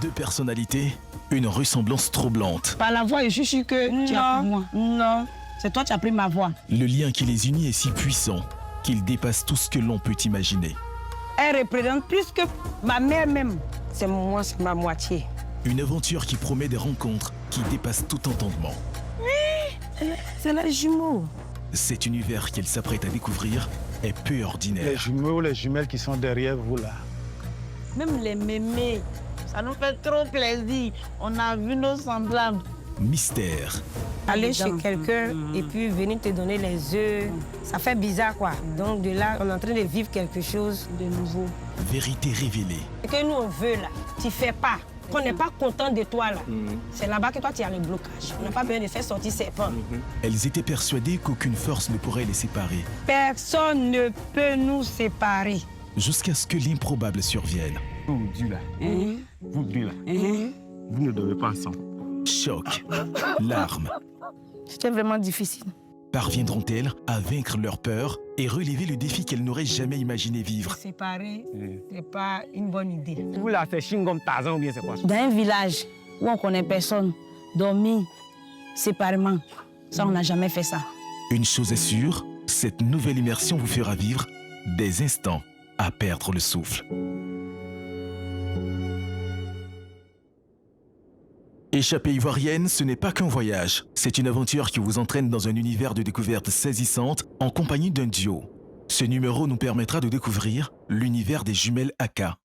Deux personnalités, une ressemblance troublante. Par la voix, je suis sûre que tu as pris moi. Non, c'est toi qui as pris ma voix. Le lien qui les unit est si puissant qu'il dépasse tout ce que l'on peut imaginer. Elle représente plus que ma mère même. C'est moi, c'est ma moitié. Une aventure qui promet des rencontres qui dépassent tout entendement. Oui, c'est les jumeaux. Cet univers qu'elle s'apprête à découvrir est peu ordinaire. Les jumeaux, les jumelles qui sont derrière vous là. Même les mémés, ça nous fait trop plaisir. On a vu nos semblables. Mystère. Aller chez quelqu'un et puis venir te donner les œufs, ça fait bizarre quoi. Donc de là, on est en train de vivre quelque chose de nouveau. Vérité révélée. Ce que nous on veut là, tu fais pas. Qu'on n'est pas content de toi là. C'est là-bas que toi tu as le blocage. On n'a pas besoin de faire sortir ses pommes. Elles étaient persuadées qu'aucune force ne pourrait les séparer. Personne ne peut nous séparer. Jusqu'à ce que l'improbable survienne. Vous deux là, vous deux là, vous ne devez pas ensemble. Choc, larmes. C'était vraiment difficile. Parviendront-elles à vaincre leur peur et relever le défi qu'elles n'auraient jamais imaginé vivre? Séparer, c'est pas une bonne idée. Vous là, c'est Shingom Tarzan ou bien c'est quoi? Dans un village où on connaît personne, dormir séparément, ça on n'a jamais fait ça. Une chose est sûre, cette nouvelle immersion vous fera vivre des instants à perdre le souffle. Échappée ivoirienne, ce n'est pas qu'un voyage. C'est une aventure qui vous entraîne dans un univers de découvertes saisissantes en compagnie d'un duo. Ce numéro nous permettra de découvrir l'univers des jumelles Aka.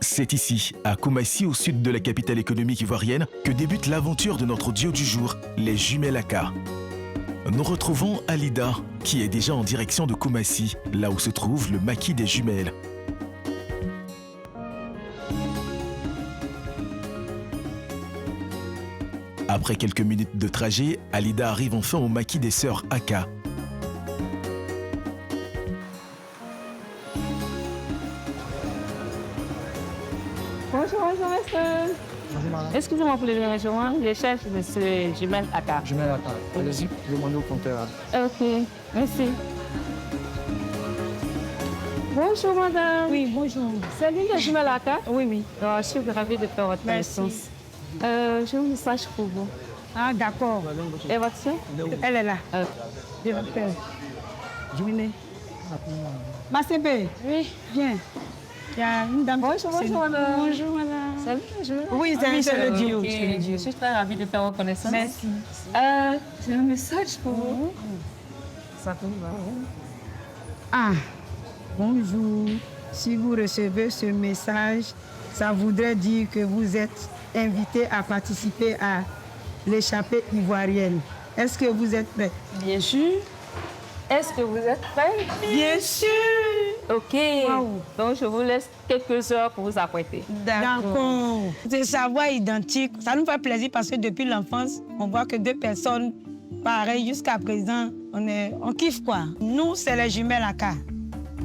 C'est ici, à Koumassi, au sud de la capitale économique ivoirienne, que débute l'aventure de notre duo du jour, les jumelles Aka. Nous retrouvons Alida, qui est déjà en direction de Koumassi, là où se trouve le maquis des jumelles. Après quelques minutes de trajet, Alida arrive enfin au maquis des sœurs Aka. Bonjour, monsieur. Excusez-moi pour le dérangement, je cherche monsieur Jumel Aka. Jumel Aka. Allez-y, demandez au compteur. Ok, merci. Bonjour, madame. Oui, bonjour. C'est l'une des Jumel Aka? Oui, oui. Je suis ravie de faire votre connaissance. J'ai un message pour vous. Ah, d'accord. Et votre soeur? Elle est là. Je vais faire. Jumelé. Ma CB. Oui. Viens. Il y a une dame. Bonjour, madame. Bonjour, madame. Salut, Jumel. Oui, c'est le duo. Je suis très ravie de faire votre connaissance. Merci. J'ai un message pour vous. Ça tombe va. Ah, bonjour. Si vous recevez ce message, ça voudrait dire que vous êtes invité à participer à l'échappée ivoirienne. Est-ce que vous êtes prêts? Bien sûr. Est-ce que vous êtes prêts? Bien sûr. Ok. Wow. Donc, je vous laisse quelques heures pour vous apprêter. D'accord. C'est savoir identique. Ça nous fait plaisir parce que depuis l'enfance, on voit que deux personnes pareilles jusqu'à présent, on kiffe quoi. Nous, c'est les jumelles Aka.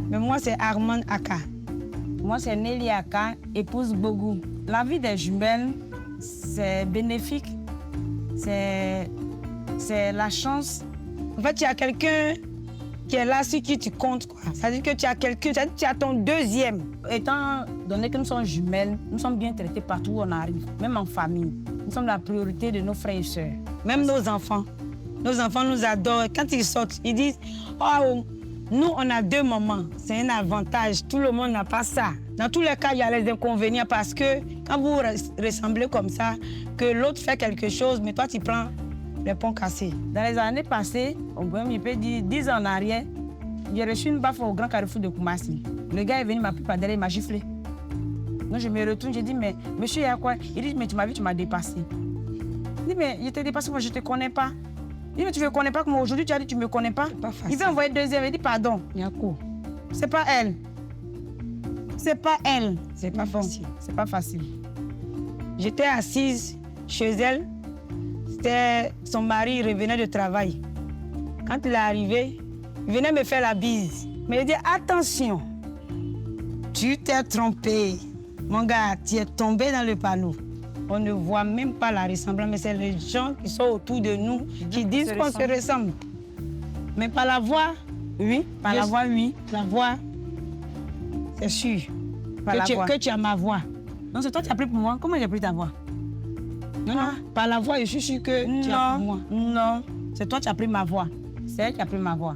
Mais moi, c'est Armand Aka. Moi, c'est Nelly Aka, épouse Bogou. La vie des jumelles, c'est bénéfique. C'est la chance. En fait, tu as quelqu'un qui est là sur qui tu comptes, quoi. Ça veut dire que tu as quelqu'un, tu as ton deuxième. Étant donné que nous sommes jumelles, nous sommes bien traités partout où on arrive, même en famille. Nous sommes la priorité de nos frères et sœurs. Même nos enfants. Nos enfants nous adorent. Quand ils sortent, ils disent « Oh, nous, on a deux mamans. C'est un avantage. Tout le monde n'a pas ça. » Dans tous les cas, il y a les inconvénients parce que quand vous ressemblez comme ça, que l'autre fait quelque chose, mais toi, tu prends les ponts cassés. Dans les années passées, on peut dire 10 ans en arrière, j'ai reçu une baffe au grand carrefour de Koumassi. Le gars est venu, m'a pris par derrière, il m'a giflé. Donc je me retourne, j'ai dit, mais monsieur, il y a quoi? Il dit, mais tu m'as vu, tu m'as dépassé. Il dit, mais je t'ai dépassé, moi je ne te connais pas. Il dit, mais tu ne me connais pas comme aujourd'hui, tu as dit, tu ne me connais pas. Il veut envoyer deuxième, il dit, pardon. Yako. C'est pas elle. C'est pas elle. C'est pas facile. C'est pas facile. J'étais assise chez elle. Son mari revenait de travail. Quand il est arrivé, il venait me faire la bise. Mais il dit, attention, tu t'es trompé. Mon gars, tu es tombé dans le panneau. On ne voit même pas la ressemblance, mais c'est les gens qui sont autour de nous qui disent qu'on se ressemble. Mais par la voix, oui. Par la voix, oui. La voix, c'est sûr. Que tu as ma voix. Non, c'est toi qui as pris pour moi. Comment j'ai pris ta voix? Non, par la voix, je suis sûre que tu as pris moi. Non, c'est toi qui as pris ma voix. C'est elle qui a pris ma voix.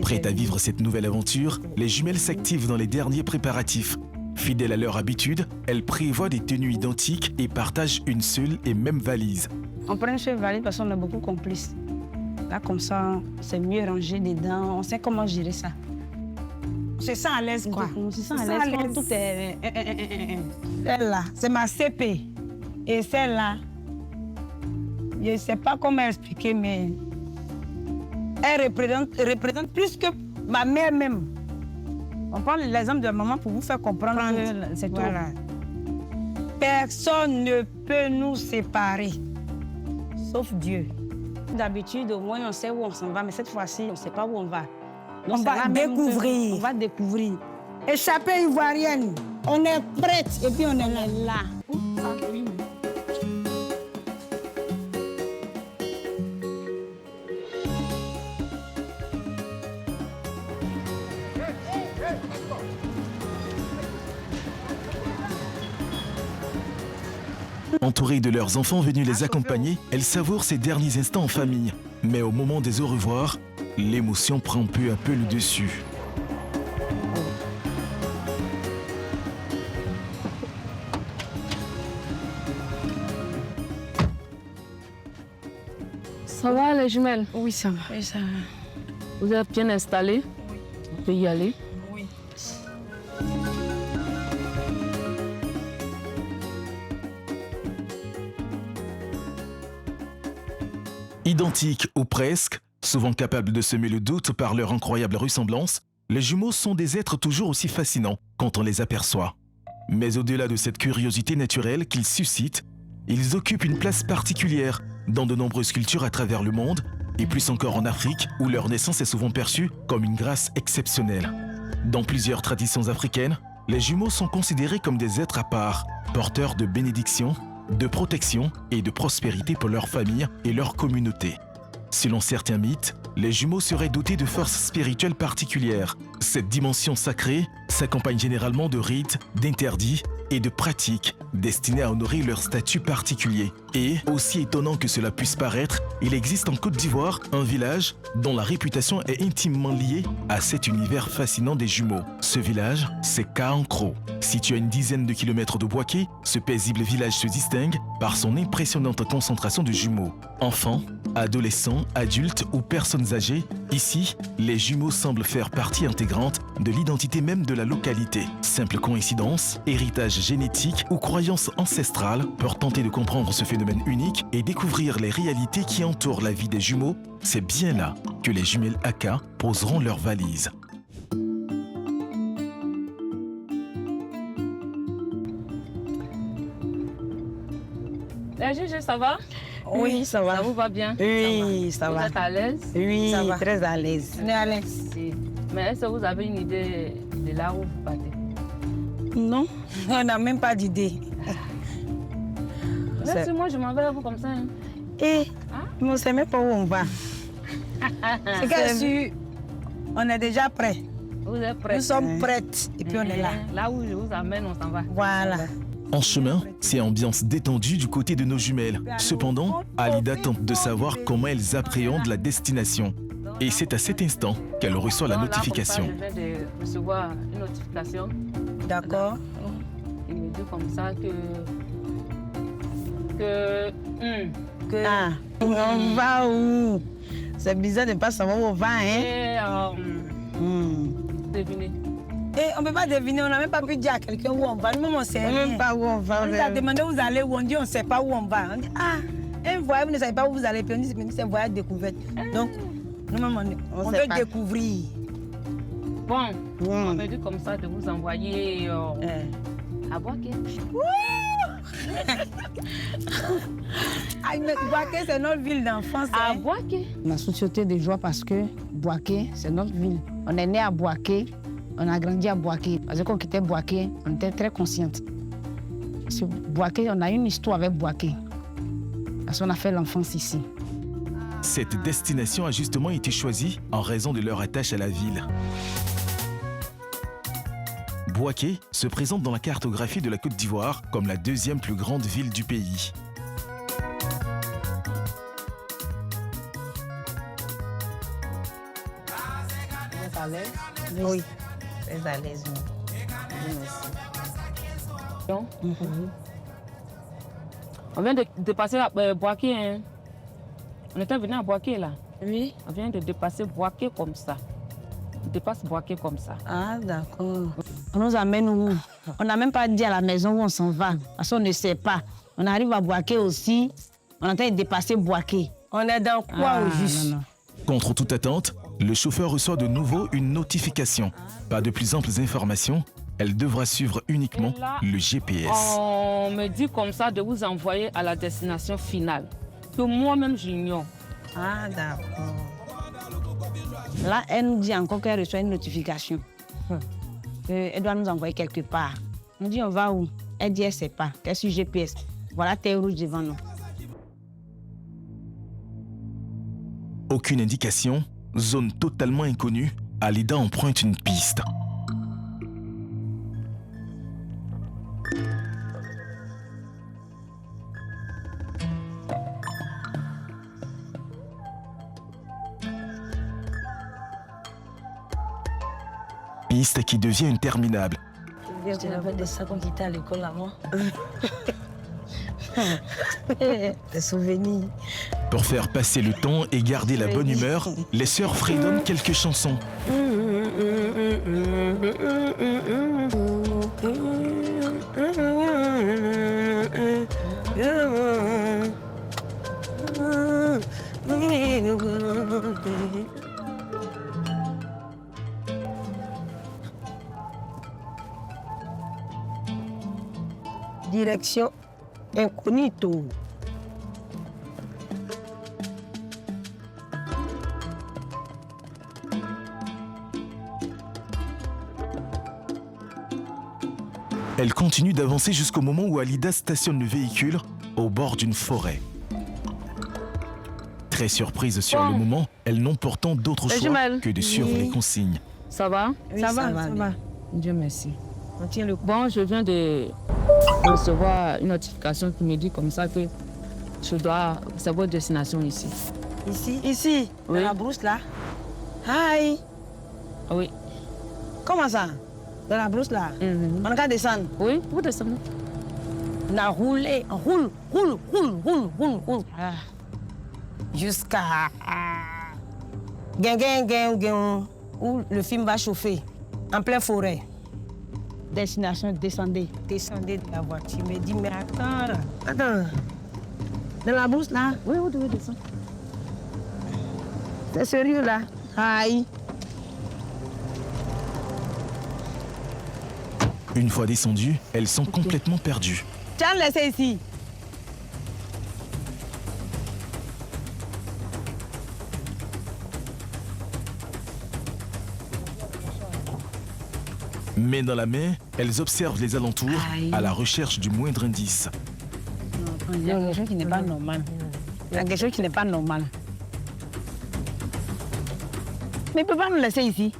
Prêtes à vivre cette nouvelle aventure, les jumelles s'activent dans les derniers préparatifs. Fidèles à leur habitude, elles prévoient des tenues identiques et partagent une seule et même valise. On prend une seule valise parce qu'on est beaucoup complices. Là, comme ça, c'est mieux rangé dedans. On sait comment gérer ça. On se sent à l'aise, quoi. On se sent à l'aise. Tout est... Celle-là, c'est ma CP. Et celle-là, je ne sais pas comment expliquer, mais elle représente plus que ma mère même. On prend l'exemple de maman pour vous faire comprendre que c'est tout. Voilà. Personne ne peut nous séparer, sauf Dieu. D'habitude, au moins, on sait où on s'en va, mais cette fois-ci, on ne sait pas où on va. On va découvrir. On va découvrir. Échappée ivoirienne, on est prête et puis on est là. Entourées de leurs enfants venus les accompagner, elles savourent ces derniers instants en famille. Mais au moment des au revoir, l'émotion prend peu à peu le dessus. Ça va les jumelles? Oui, ça va. Oui, ça va. Vous êtes bien installées? On peut y aller? Oui. Identiques ou presque, souvent capables de semer le doute par leur incroyable ressemblance, les jumeaux sont des êtres toujours aussi fascinants quand on les aperçoit. Mais au-delà de cette curiosité naturelle qu'ils suscitent, ils occupent une place particulière dans de nombreuses cultures à travers le monde, et plus encore en Afrique, où leur naissance est souvent perçue comme une grâce exceptionnelle. Dans plusieurs traditions africaines, les jumeaux sont considérés comme des êtres à part, porteurs de bénédictions, de protection et de prospérité pour leur famille et leur communauté. Selon certains mythes, les jumeaux seraient dotés de forces spirituelles particulières. Cette dimension sacrée s'accompagne généralement de rites, d'interdits et de pratiques destinées à honorer leur statut particulier. Et, aussi étonnant que cela puisse paraître, il existe en Côte d'Ivoire un village dont la réputation est intimement liée à cet univers fascinant des jumeaux. Ce village, c'est Kankro. Situé à une dizaine de kilomètres de Bouaké, ce paisible village se distingue par son impressionnante concentration de jumeaux. Enfants, adolescents, adultes ou personnes âgées, ici, les jumeaux semblent faire partie intégrante de l'identité même de la localité. Simple coïncidence, héritage génétique ou croyance ancestrale pour tenter de comprendre ce phénomène unique et découvrir les réalités qui entourent la vie des jumeaux, c'est bien là que les jumelles Aka poseront leurs valises. Les juges, ça va? Oui, ça va. Ça vous va bien? Oui, ça va. Vous êtes à l'aise? Oui, Ça va. très à l'aise. On est à l'aise. Si. Mais est-ce que vous avez une idée de là où vous partez? Non, on n'a même pas d'idée. Même si moi, je m'en vais à vous comme ça. Hein. Et on ne sait même pas où on va. C'est que si on est déjà prêts. Vous êtes prêts? Nous sommes prêtes et puis on est là. Là où je vous amène, on s'en va. Voilà. En chemin, c'est ambiance détendue du côté de nos jumelles. Cependant, Alida tente de savoir comment elles appréhendent la destination. Et c'est à cet instant qu'elle reçoit la Donc là, notification. comme ça, je viens de recevoir une notification. D'accord. Il me dit comme ça que Ah, on va où? C'est bizarre de ne pas savoir où on va, hein? et, devinez. Et on ne peut pas deviner, on n'a même pas pu dire à quelqu'un où on va. Nous-mêmes, on ne sait rien. Même pas où on va. On nous a demandé où vous allez, où on dit on ne sait pas où on va. On dit, ah, un voyage, vous ne savez pas où vous allez. Puis on dit, c'est un voyage découverte. Donc, nous-mêmes, on sait veut pas. découvrir. Bon, on me dit comme ça de vous envoyer à Bouaké. Ah, mais Bouaké, c'est notre ville d'enfance. À hein. Bouaké. On a société de joie parce que Bouaké, c'est notre ville. On est né à Bouaké, on a grandi à Bouaké. Parce que quand on quittait Bouaké, on était très consciente. Parce que Bouaké, on a une histoire avec Bouaké. Parce qu'on a fait l'enfance ici. Cette destination a justement été choisie en raison de leur attache à la ville. Bouaké se présente dans la cartographie de la Côte d'Ivoire comme la deuxième plus grande ville du pays. Vous êtes à l'aise? Oui, très à l'aise. On vient de dépasser Bouaké. Hein. On était venu à Bouaké là. Oui. On vient de dépasser Bouaké comme ça. On dépasse Bouaké comme ça. Ah, d'accord. On nous amène où? On n'a même pas dit à la maison où on s'en va. Parce qu'on ne sait pas. On arrive à Bouaké aussi. On est en train de dépasser Bouaké. On est dans quoi au juste? Non. Contre toute attente, le chauffeur reçoit de nouveau une notification. Pas de plus amples informations, elle devra suivre uniquement Et là, le GPS. On me dit comme ça de vous envoyer à la destination finale. Que moi-même j'ignore. Ah, d'accord. Là, elle nous dit encore qu'elle reçoit une notification. Elle doit nous envoyer quelque part. On dit on va où? Elle dit elle ne sait pas. Elle est sur GPS. Voilà terre rouge devant nous. Aucune indication, zone totalement inconnue, Alida emprunte une piste. Piste qui devient interminable. Tu n'avais des sacs qu'on quittait à l'école avant. Des souvenirs. Pour faire passer le temps et garder la bonne humeur, les sœurs fredonnent quelques chansons. Direction incognito. Elle continue d'avancer jusqu'au moment où Alida stationne le véhicule au bord d'une forêt. Très surprise sur le moment, elles n'ont pourtant d'autre choix jumelles. que de suivre les consignes. Ça va? Oui, ça va. Dieu merci. On tient le coup. Bon, je viens de recevoir une notification qui me dit comme ça que je dois savoir destination ici. Ici? Ici, Oui. dans la brousse là. Hi. Oui. Comment ça? Dans la brousse là. On va descendre. Oui, vous descendez. On a roulé, on roule. Jusqu'à Guin, où le film va chauffer, en pleine forêt. Destination, descendez. Descendez de la voiture, me dit, mais attends, dans la brousse là, Oui, vous devez descendre. c'est sérieux là. Aïe. Une fois descendues, elles sont complètement perdues. Tiens, laissez ici. Main dans la main, elles observent les alentours à la recherche du moindre indice. Il y a quelque chose qui n'est pas normal. Il y a quelque chose qui n'est pas normal. Mais il ne peut pas nous laisser ici.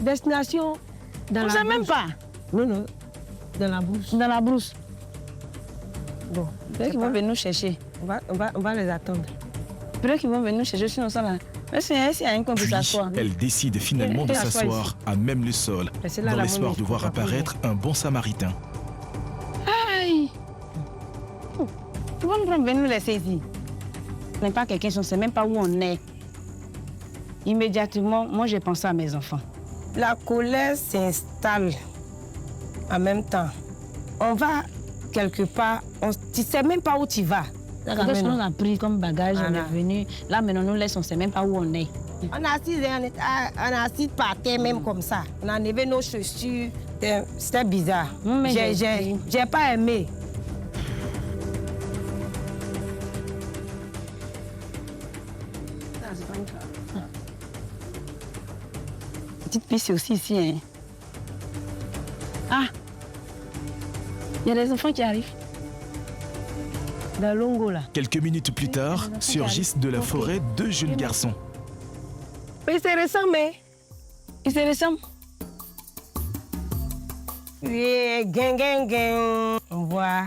Destination dans On ne la sait même brousse. pas. Non, dans la brousse. Dans la brousse. Bon, Peut-être qu'ils vont venir nous chercher. on va les attendre. Peut-être qu'ils vont venir nous chercher sinon ça là. Mais s'il y a un qu'on peut Puis, s'asseoir. elles décident finalement de Assois s'asseoir à même le sol, Mais c'est là dans la l'espoir monnaie, de voir faut pas apparaître un bon samaritain. Aïe! Tu vas nous venir nous laisser ici. On n'est pas quelqu'un, on ne sait même pas où on est. Immédiatement, moi j'ai pensé à mes enfants. La colère s'installe en même temps. On va quelque part, tu ne sais même pas où tu vas. Qu'est-ce qu'on a pris comme bagage, on Voilà. est venu. Là maintenant, on nous laisse, on ne sait même pas où on est. On est assis par terre même comme ça. On a enlevé nos chaussures. C'était bizarre. Non, mais J'ai pas aimé. Petite piste aussi ici. Hein. Ah! Il y a des enfants qui arrivent. Dans Longo là. Quelques minutes plus tard, surgissent de la forêt deux jeunes garçons. Oui, c'est récent, mais Ils se ressemblent. Et gang. On voit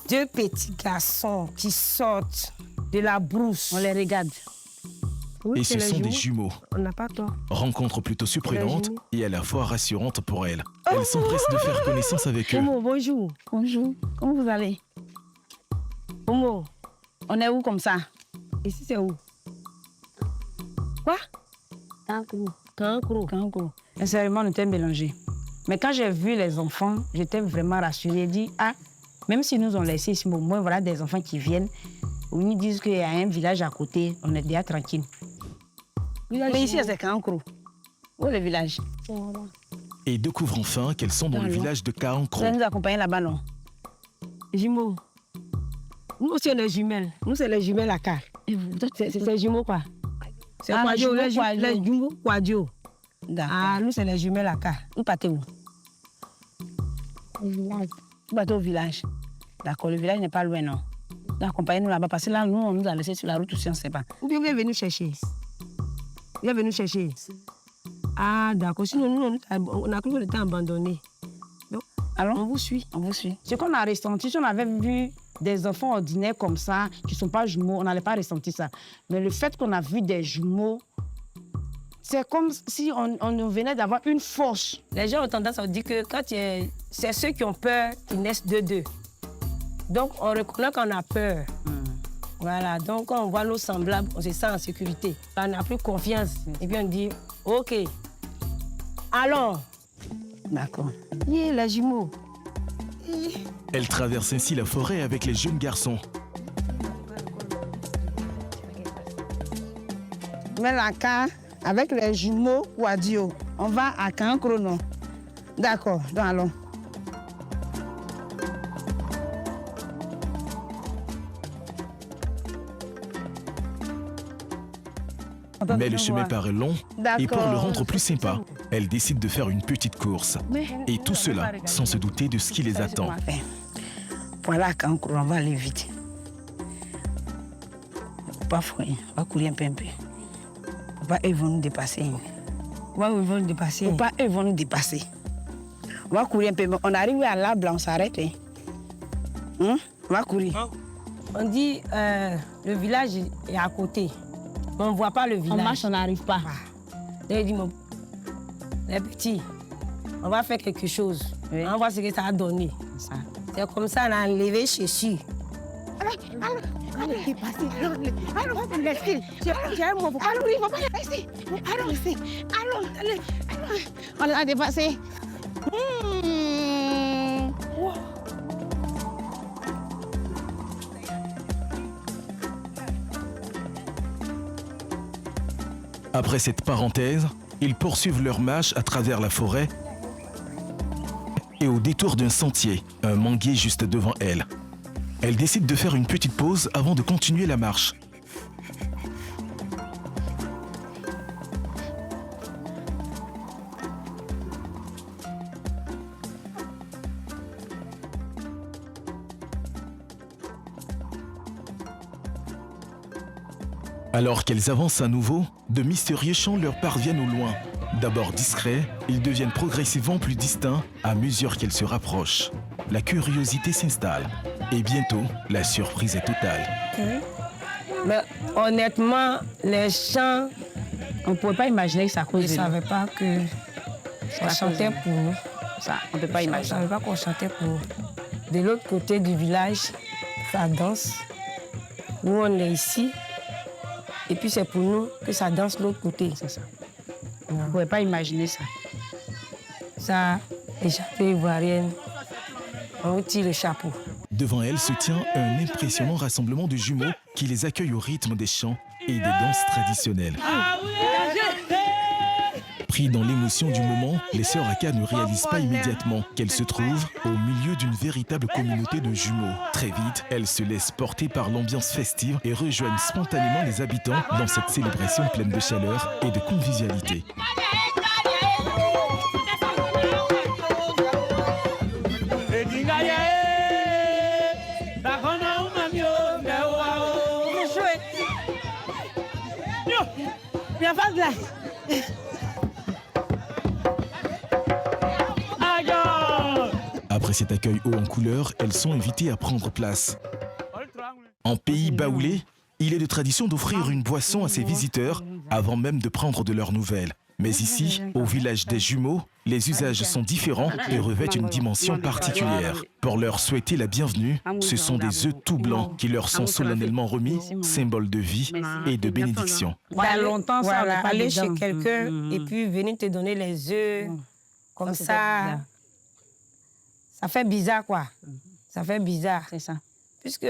2 petits garçons qui sortent de la brousse. On les regarde. Oui, Et ce sont des jumeaux. On n'a pas tort. Rencontre plutôt surprenante jumeaux. et à la fois rassurante pour elle. Elle s'empresse de faire connaissance avec eux. Momo, bonjour. Bonjour. Comment vous allez? Momo, On est où comme ça? ici c'est où? Quoi? Cancro. Sincèrement, on était mélangés. Mais quand j'ai vu les enfants, j'étais vraiment rassurée. J'ai dit, même si nous ont laissé ici, au moins voilà des enfants qui viennent. Où ils disent qu'il y a un village à côté, on est déjà tranquille. Mais ici, c'est Cancro. Où est le village? Et découvre enfin qu'elles sont dans le village de Vous Cancro. allez nous accompagner là-bas, non? Jumeaux. Nous aussi, on est jumelles. Nous, c'est les jumelles à car. C'est jumeaux, quoi. C'est Quadio, les jumeaux Quadio. D'accord. Nous, c'est les jumelles à car. Vous partez où? Le village. Vous partez au village. D'accord, le village n'est pas loin, non? Accompagnez-nous là-bas, parce que là, nous, on nous a laissé sur la route aussi, on ne sait pas. Ou bien vous êtes venu chercher. Vous êtes venu chercher. D'accord. Sinon, nous, on a cru qu'on était abandonnés. Alors, On vous suit. on vous suit. Ce qu'on a ressenti, si on avait vu des enfants ordinaires comme ça, qui ne sont pas jumeaux, on n'allait pas ressentir ça. Mais le fait qu'on a vu des jumeaux, c'est comme si on venait d'avoir une force. Les gens ont tendance à dire que quand c'est ceux qui ont peur qui naissent de deux. Donc, on reconnaît qu'on a peur. Voilà, donc quand on voit nos semblables, on se sent en sécurité. On n'a plus confiance. Et puis on dit, OK, allons. D'accord. Les jumeaux. Elle traverse ainsi la forêt avec les jeunes garçons. Mais la car, avec les jumeaux Quadio, on va à Cancro, non? D'accord, donc allons. Mais le chemin paraît long et pour le rendre plus sympa, elle décide de faire une petite course. Et tout cela sans se douter de ce qui les attend. Voilà, Cancro, on va aller vite. Pas fouiller, on va courir un peu. Faut pas eux vont nous dépasser. Ouais, ils vont nous dépasser. Faut pas eux vont nous dépasser. On va courir un peu. On arrive à l'arbre, là, on s'arrête. On va courir. On dit le village est à côté. Mais on ne voit pas le village. On marche, on n'arrive pas. Il dit, les petits, on va faire quelque chose. Oui. On va voir ce que ça a donné. C'est comme ça qu'on a enlevé Chéchu. On l'a dépassé. Après cette parenthèse, ils poursuivent leur marche à travers la forêt et au détour d'un sentier, un manguier juste devant elle. Elle décide de faire une petite pause avant de continuer la marche. Alors qu'elles avancent à nouveau, de mystérieux chants leur parviennent au loin. D'abord discrets, ils deviennent progressivement plus distincts à mesure qu'elles se rapprochent. La curiosité s'installe et bientôt, la surprise est totale. Mais honnêtement, les chants, On ne pouvait pas imaginer que ça cause je ne de nous. savais pas que ça chantait pour nous. Ça, on ne peut pas Je ne imaginer. savais pas qu'on chantait pour nous. De l'autre côté du village, ça danse. Nous, on est ici. Et puis c'est pour nous que ça danse de l'autre côté. C'est ça. On ne pouvait pas imaginer ça. Ça, les chapeaux ivoiriennes, on tire le chapeau. Devant elle se tient un impressionnant rassemblement de jumeaux qui les accueillent au rythme des chants et des danses traditionnelles. Pris dans l'émotion du moment, les sœurs Aka ne réalisent pas immédiatement qu'elles se trouvent au milieu d'une véritable communauté de jumeaux. Très vite, elles se laissent porter par l'ambiance festive et rejoignent spontanément les habitants dans cette célébration pleine de chaleur et de convivialité. Après cet accueil haut en couleur, elles sont invitées à prendre place. En pays baoulé, il est de tradition d'offrir une boisson à ses visiteurs avant même de prendre de leurs nouvelles. Mais ici, au village des jumeaux, les usages sont différents et revêtent une dimension particulière. Pour leur souhaiter la bienvenue, ce sont des œufs tout blancs qui leur sont solennellement remis, symbole de vie et de bénédiction. Il y a longtemps, ça, Voilà, on est aller chez chez quelqu'un et puis venir te donner les œufs. Comme ça, ça fait bizarre, quoi. Ça fait bizarre. C'est ça. Puisque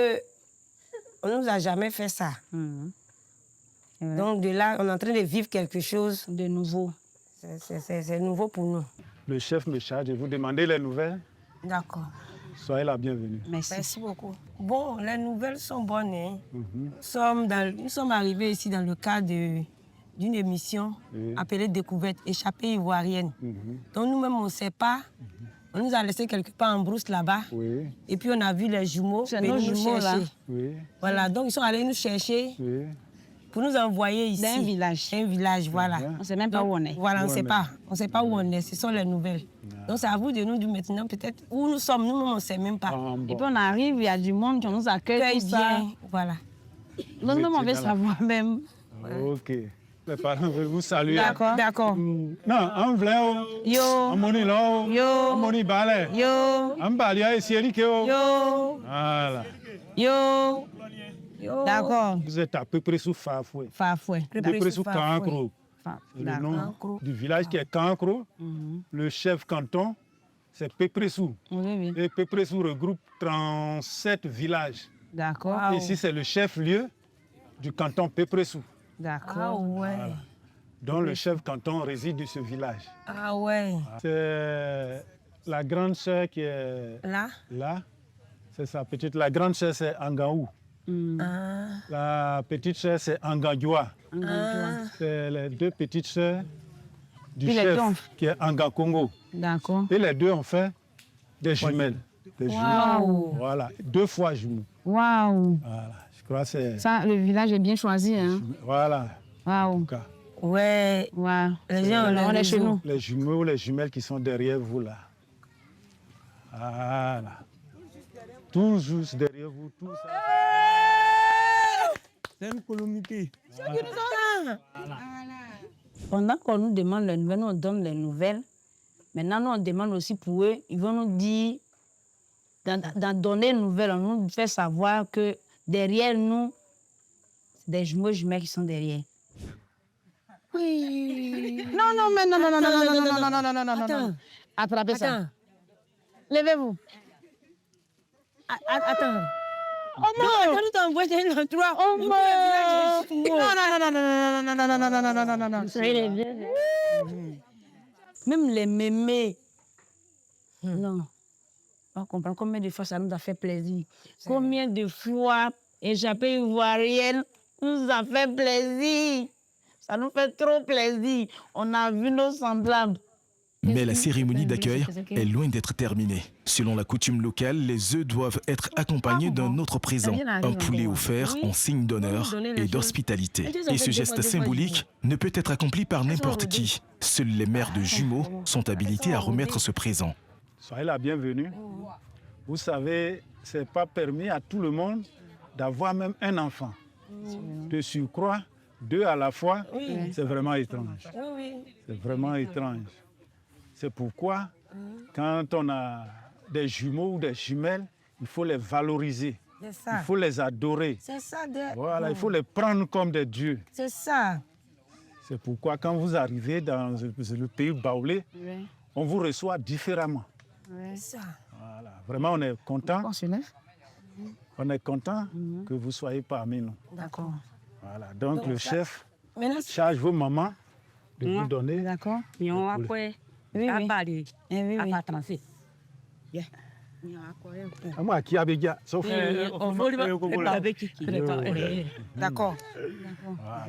on ne nous a jamais fait ça. Ouais. Donc de là, on est en train de vivre quelque chose. De nouveau. C'est nouveau pour nous. Le chef me charge de vous demander les nouvelles. D'accord. Soyez la bienvenue. Merci. Merci beaucoup. Bon, les nouvelles sont bonnes. Hein. Nous sommes arrivés ici dans le cadre d'une émission appelée Découverte, échappée ivoirienne. Donc nous-mêmes, on ne sait pas. On nous a laissé quelque part en brousse là-bas. Oui, Et puis on a vu les jumeaux. C'est venir nos nous jumeaux, là. chercher. oui, Voilà, donc ils sont allés nous chercher oui. pour nous envoyer ici. D'un village. Un village, voilà. On ne sait même pas où on est. Voilà, on ne Où sait on est. pas. On ne sait pas où on est. Ce sont les nouvelles. Donc c'est à vous de nous dire maintenant peut-être où nous sommes. Nous-mêmes, on ne sait même pas. Ah, Et bon. puis on arrive, il y a du monde qui nous accueille, Très tout ça. bien. Voilà. Donc nous, on étiez veut dans la- savoir même. Ok. Les parents veulent vous saluer. D'accord. D'accord. Non, on voulait. Yo. On moni là. Yo. On moni balai. Yo. On balia et sieri que. Yo. Voilà. Yo. Yo. D'accord. Vous êtes à peu près sous Fafoué. Fafoué. À peu près sous Cancro. C'est le nom Cancro. du village qui est Cancro. Le chef canton, c'est Pépressou. Oui, oui. Et Pépressou regroupe 37 villages. D'accord. Ici, c'est le chef-lieu du canton Pépressou, Ah D'accord. ouais. dont le chef canton réside de ce village. Ah ouais. C'est la grande sœur qui est Là. là. C'est sa petite. La grande sœur, c'est Angaou. Ah. La petite sœur, c'est Angadjoa. Ah. C'est les deux petites sœurs du Puis les chef, deux. qui est Anga Congo. D'accord. Et les deux ont fait des jumelles. Des jumeaux. Waouh. Voilà, 2 fois jumeaux. Waouh. Voilà, je crois que c'est... Ça, le village est bien choisi, hein. Voilà, en Waouh. tout cas. Ouais. Waouh. Les gens, On est chez nous. Les jumeaux, les jumelles qui sont derrière vous là. Voilà. Tout juste derrière vous, tout ça. C'est une communauté. Pendant qu'on nous demande les nouvelles, nous on donne les nouvelles. Maintenant, nous on demande aussi pour eux, ils vont nous dire, dans donner les nouvelles, on nous fait savoir que derrière nous, c'est des jumeaux jumelles qui sont derrière. Oui. Non, non, mais non, non, non, non, non, non, non, non, non, non, non, non, non. Attends. Attrapez ça. Attends. Levez-vous. Attends. Oh non! Attends, nous t'envoyons dans l'endroit. Oh Le non! village est Non, non, non, non, non, non, non, non, non, non, non, non, non, non. Même les mémés. Non. On comprend combien de fois ça nous a fait plaisir. Combien de fois échappée ivoirienne nous a fait plaisir. Ça nous fait trop plaisir. On a vu nos semblables. Mais la cérémonie d'accueil est loin d'être terminée. Selon la coutume locale, les œufs doivent être accompagnés d'un autre présent, un poulet offert en signe d'honneur et d'hospitalité. Et ce geste symbolique ne peut être accompli par n'importe qui. Seuls les mères de jumeaux sont habilités à remettre ce présent. Soyez la bienvenue. Vous savez, ce n'est pas permis à tout le monde d'avoir même un enfant. De surcroît, 2 à la fois, c'est vraiment étrange. Oui. C'est vraiment étrange. C'est pourquoi, quand on a des jumeaux ou des jumelles, il faut les valoriser. C'est Il ça. faut les adorer. C'est ça. Voilà, il faut les prendre comme des dieux. C'est ça. C'est pourquoi, quand vous arrivez dans le pays baoulé, on vous reçoit différemment. C'est ça. Voilà. Vraiment, on est content. On se lève. On est content que vous soyez parmi nous. D'accord. Voilà. Donc, le chef Maintenant, charge vos mamans de vous donner. D'accord. Nyon akwe. Oui, oui. Abali. Eh oui, oui. Abatransi. Moi, qui a béga, sauf d'accord.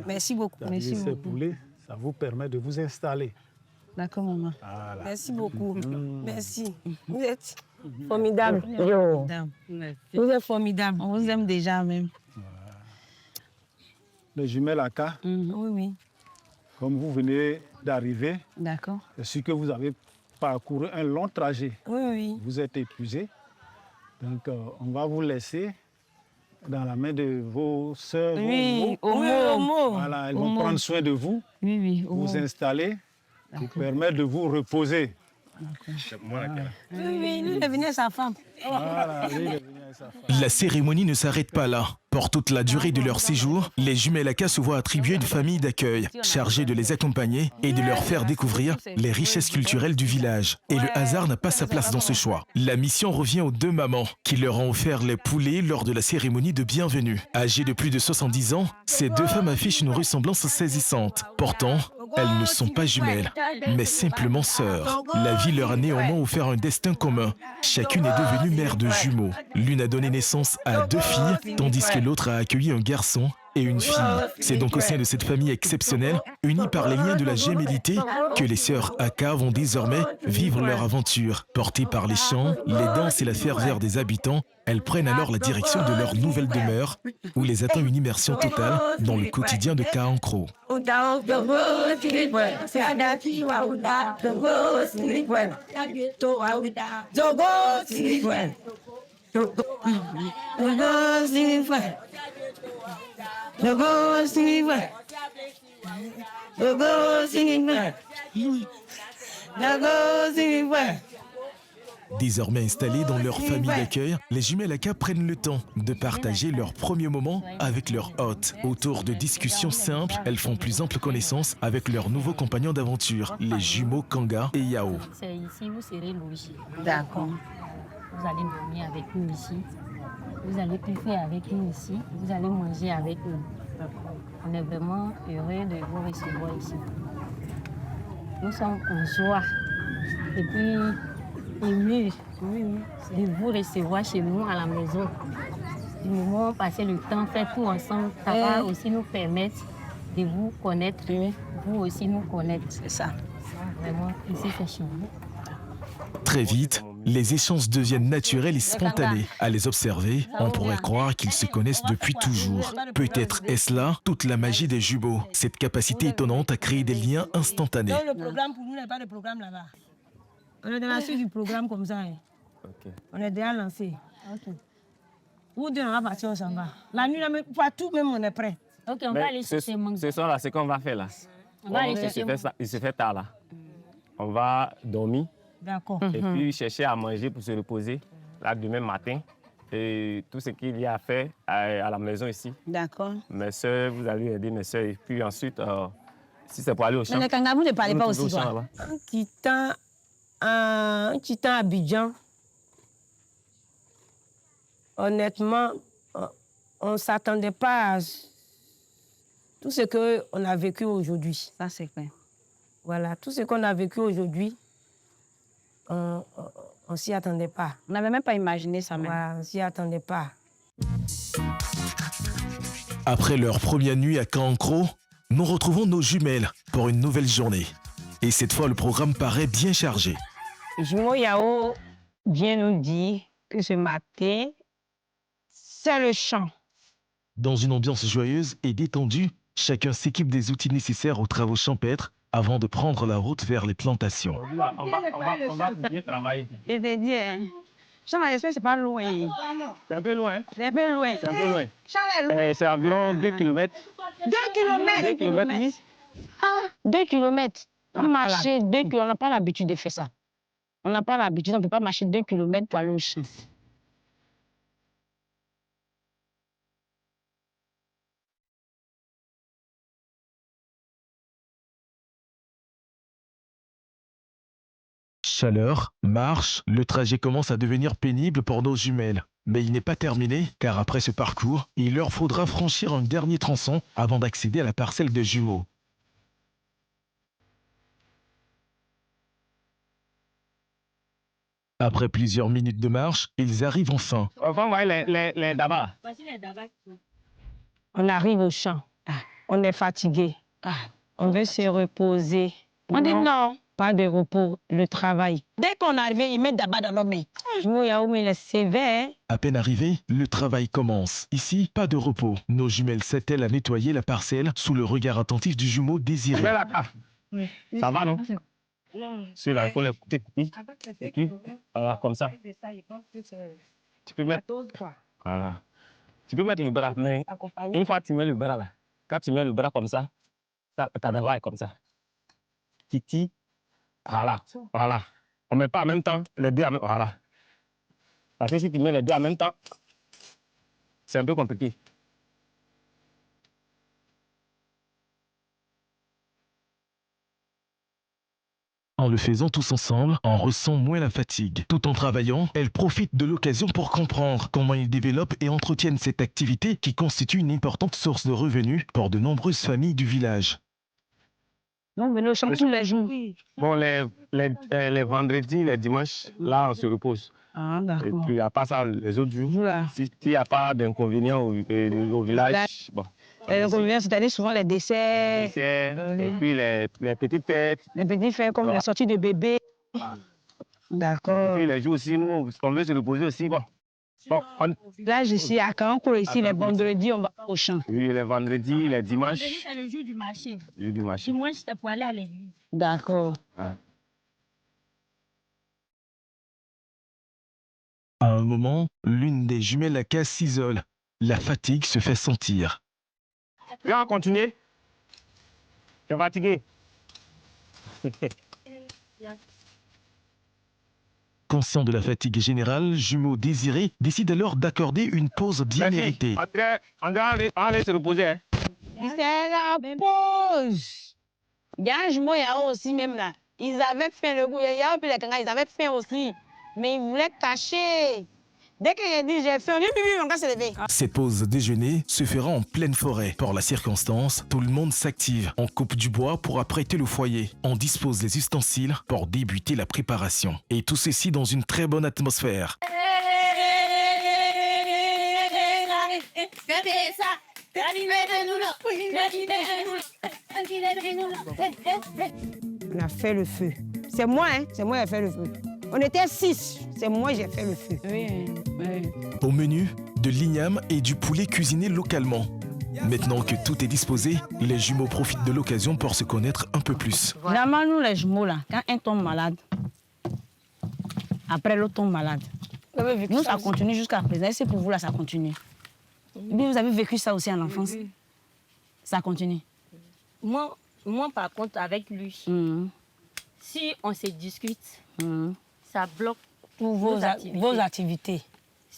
Merci beaucoup. c'est-à-dire, ces poulets, ça vous permet de vous installer. D'accord, maman. Voilà. Merci beaucoup. Merci. Vous êtes formidable. Vous êtes formidable. On vous aime déjà même. Les jumelles à cas, Oui, oui. comme vous venez d'arriver, D'accord. c'est sûr que vous avez parcouru un long trajet. Oui, oui. Vous êtes épuisés. Donc, on va vous laisser dans la main de vos sœurs. Oui, vos au mot. Voilà, elles vont prendre soin de vous, Oui, vous installer, vous permettre de vous reposer. Oui, lui, il est venu à sa femme. Voilà, lui, il est venu avec sa femme. La cérémonie ne s'arrête pas là. Pour toute la durée de leur séjour, les jumelles Aka se voient attribuer une famille d'accueil, chargée de les accompagner et de leur faire découvrir les richesses culturelles du village. Et le hasard n'a pas sa place dans ce choix. La mission revient aux deux mamans, qui leur ont offert les poulets lors de la cérémonie de bienvenue. Âgées de plus de 70 ans, ces deux femmes affichent une ressemblance saisissante. Pourtant, elles ne sont pas jumelles, mais simplement sœurs. La vie leur a néanmoins offert un destin commun. Chacune est devenue mère de jumeaux. L'une a donné naissance à 2 filles, tandis que l'autre a accueilli un garçon et une fille. C'est donc au sein de cette famille exceptionnelle, unie par les liens de la gémellité, que les sœurs Aka vont désormais vivre leur aventure. Portées par les chants, les danses et la ferveur des habitants, elles prennent alors la direction de leur nouvelle demeure, où les attend une immersion totale dans le quotidien de Kankro. Désormais installées dans leur famille d'accueil, les jumelles Aka prennent le temps de partager leurs premiers moments avec leurs hôtes. Autour de discussions simples, elles font plus ample connaissance avec leurs nouveaux compagnons d'aventure, les jumeaux Kanga et Yao. C'est ici, vous serez logés. D'accord. Vous allez dormir avec nous ici. Vous allez kiffer avec nous ici. Vous allez manger avec nous. On est vraiment heureux de vous recevoir ici. Nous sommes en joie. Et puis, émus de vous recevoir chez nous à la maison. Du moment où passer le temps, faire tout ensemble, ça va aussi nous permettre de vous connaître, vous aussi nous connaître. C'est ça. Vraiment, ici c'est chez nous. Très vite, les échanges deviennent naturels et spontanés. À les observer, on pourrait croire qu'ils se connaissent depuis toujours. Peut-être est-ce là toute la magie des jumeaux, cette capacité étonnante à créer des liens instantanés. Donc, le programme pour nous n'est pas de programme là-bas. On est dans la suite du programme comme ça. On est déjà lancé. Vous deux, on va partir, on s'en va. La nuit, là, partout même, on est prêt. Ok, on va aller chercher Mango. Ce soir, là, c'est qu'on va faire là. On va aller chercher Mango. Il se fait tard là. On va dormir. D'accord. Et puis chercher à manger pour se reposer là demain matin. Et tout ce qu'il y a à faire à la maison ici. D'accord. Mes soeurs, vous allez aider mes soeurs. Et puis ensuite, si c'est pour aller au champ. Mais le Kanga, vous ne parlez pas aussi au champ, droit. là-bas. Un petit temps à Abidjan, honnêtement, on ne s'attendait pas à tout ce qu'on a vécu aujourd'hui. Ça, c'est clair. Voilà, tout ce qu'on a vécu aujourd'hui, on ne s'y attendait pas. On n'avait même pas imaginé ça même. Voilà, on ne s'y attendait pas. Après leur première nuit à Kankro, nous retrouvons nos jumelles pour une nouvelle journée. Et cette fois, le programme paraît bien chargé. Jumeau Yao vient nous dire que ce matin, c'est le chant. Dans une ambiance joyeuse et détendue, chacun s'équipe des outils nécessaires aux travaux champêtres avant de prendre la route vers les plantations. On va bien travailler. Je te dis, hein, Champ d'Espèce, c'est pas loin. C'est un peu loin. C'est un peu loin. C'est un peu loin. Champ d'Espèce. C'est environ 2 km. 2 kilomètres. 2 km, oui. 2 kilomètres. Marcher 2 kilomètres, on n'a pas l'habitude de faire ça. On n'a pas l'habitude, on ne peut pas marcher 2 kilomètres pour aller au champ. Chaleur, marche, le trajet commence à devenir pénible pour nos jumelles. Mais il n'est pas terminé, car après ce parcours, il leur faudra franchir un dernier tronçon avant d'accéder à la parcelle de jumeaux. Après plusieurs minutes de marche, ils arrivent enfin. On va voir les dabas. On arrive au champ. On est fatigué. On veut se reposer. On dit non. Pas de repos, le travail. Dès qu'on arrive, ils mettent d'abord dans nos mains. Jumeau Yao, mais il est sévère. À peine arrivés, le travail commence. Ici, pas de repos. Nos jumelles s'attellent à nettoyer la parcelle sous le regard attentif du jumeau Désiré. Oui. Ça va, non? Celui-là, il faut les couper petits. Et puis, voilà, comme ça. Tu peux mettre. Voilà. Tu peux mettre le bras, mais une fois que tu mets le bras là, quand tu mets le bras comme ça, ta devoir est comme ça. Titi, voilà, voilà. On ne met pas en même temps les deux en même temps. Voilà. Parce que si tu mets les deux en même temps, c'est un peu compliqué. En le faisant tous ensemble, on ressent moins la fatigue. Tout en travaillant, elle profite de l'occasion pour comprendre comment ils développent et entretiennent cette activité qui constitue une importante source de revenus pour de nombreuses familles du village. Donc, venez au champ tous les jours. Bon, les vendredis, les dimanches, là, on se repose. Ah, Et d'accord. puis, à part ça, les autres jours, Voilà. s'il n'y a pas d'inconvénient au village, bon. Les inconvénients, c'est-à-dire souvent les décès, Et puis, les petites fêtes. les petits faits comme les sorties de bébés. Et D'accord. puis, les jours aussi, nous, on veut se reposer aussi, bon. Bon, Là, je suis à Kankour ici, les vendredis, on va au champ. oui, les vendredis, les dimanches. C'est le jour du marché. Le jour du marché. Dimanche, c'était pour aller à l'église. D'accord. À un moment, l'une des jumelles Aka s'isole. La fatigue se fait sentir. Viens, continuer. Tu es fatigué. Conscient de la fatigue générale, jumeau Désiré décide alors d'accorder une pause bien méritée. On doit aller se reposer. Hein. C'est la pause. Il y a un jumeau, il y a aussi même là. Ils avaient faim, le goût, il y a un peu les kangas, ils avaient faim aussi. Mais ils voulaient cacher. Dès qu'il a dit j'ai faim, on va se lever. Cette pause déjeuner se fera en pleine forêt. Pour la circonstance, tout le monde s'active. On coupe du bois pour apprêter le foyer. On dispose les ustensiles pour débuter la préparation. Et tout ceci dans une très bonne atmosphère. On a fait le feu. C'est moi, hein? C'est moi qui ai fait le feu. On était 6. C'est moi qui ai fait le feu. Oui, oui. Au menu, de l'igname et du poulet cuisiné localement. Maintenant que tout est disposé, les jumeaux profitent de l'occasion pour se connaître un peu plus. Vraiment, nous, les jumeaux, là, quand un tombe malade, après l'autre tombe malade. Nous, ça continue jusqu'à présent. Et c'est pour vous, là, ça continue. Bien, vous avez vécu ça aussi en enfance? Ça continue. Moi, par contre, avec lui, si on se discute, ça bloque Pour vos activités.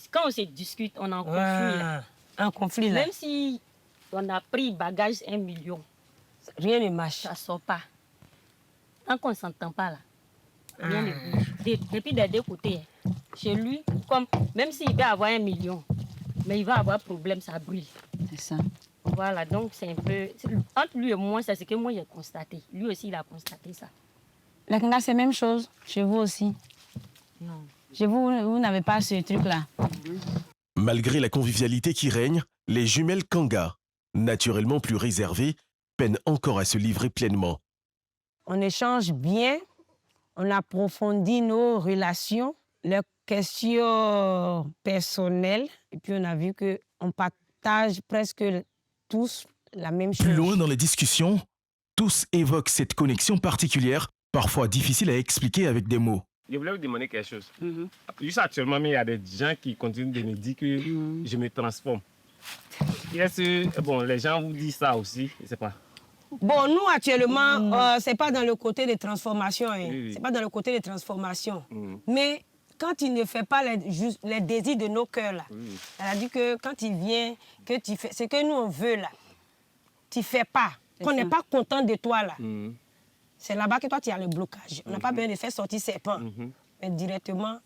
Quand on se discute, on est en conflit. Là. Un conflit là. Même si on a pris bagage 1 million, Rien ne marche. ça ne sort pas. Tant qu'on ne s'entend pas là, rien ne bouge. Depuis des deux côtés, chez lui, comme, même s'il va avoir 1 million, mais il va avoir problème, ça brûle. C'est ça. Voilà, donc c'est un peu... Entre lui et moi, c'est ce que moi j'ai constaté. Lui aussi, il a constaté ça. La Kanga, c'est la même chose. Chez vous aussi. Non. Chez vous, vous n'avez pas ce truc-là. Malgré la convivialité qui règne, les jumelles Kanga, naturellement plus réservées, peinent encore à se livrer pleinement. On échange bien, on approfondit nos relations, les questions personnelles, et puis on a vu qu'on partage presque tous la même chose. Plus loin dans les discussions, tous évoquent cette connexion particulière, parfois difficile à expliquer avec des mots. Je voulais vous demander quelque chose. Juste actuellement, il y a des gens qui continuent de me dire que je me transforme. Est-ce que bon, les gens vous disent ça aussi? Je ne sais pas. Bon, nous, actuellement, c'est pas dans le côté des transformations. Hein. Oui. C'est pas dans le côté des transformations. Mais quand il ne fait pas les désirs de nos cœurs, là, elle a dit que quand il vient, que tu fais ce que nous, on veut, là, tu ne fais pas, qu'on n'est pas content de toi, là. C'est là-bas que toi, tu as le blocage. On n'a pas besoin de faire sortir serpent. Mais directement,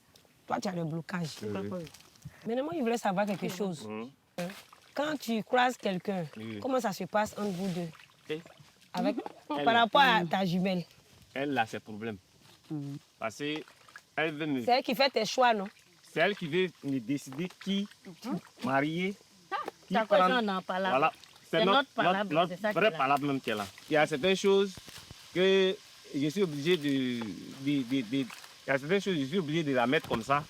toi, tu as le blocage. Maintenant, moi, je voulais savoir quelque chose. Quand tu croises quelqu'un, comment ça se passe entre vous deux? Par rapport à ta jumelle. Elle a ses problèmes. Parce qu'elle veut me... C'est elle qui fait tes choix, non? C'est elle qui veut me décider qui marier, qui Ça cause on en parle. Voilà. C'est notre palabre, notre c'est ça vraie qu'elle a. palabre même qu'elle a. Il y a certaines choses que je suis obligé il y a certaines choses, je suis obligé de la mettre comme ça.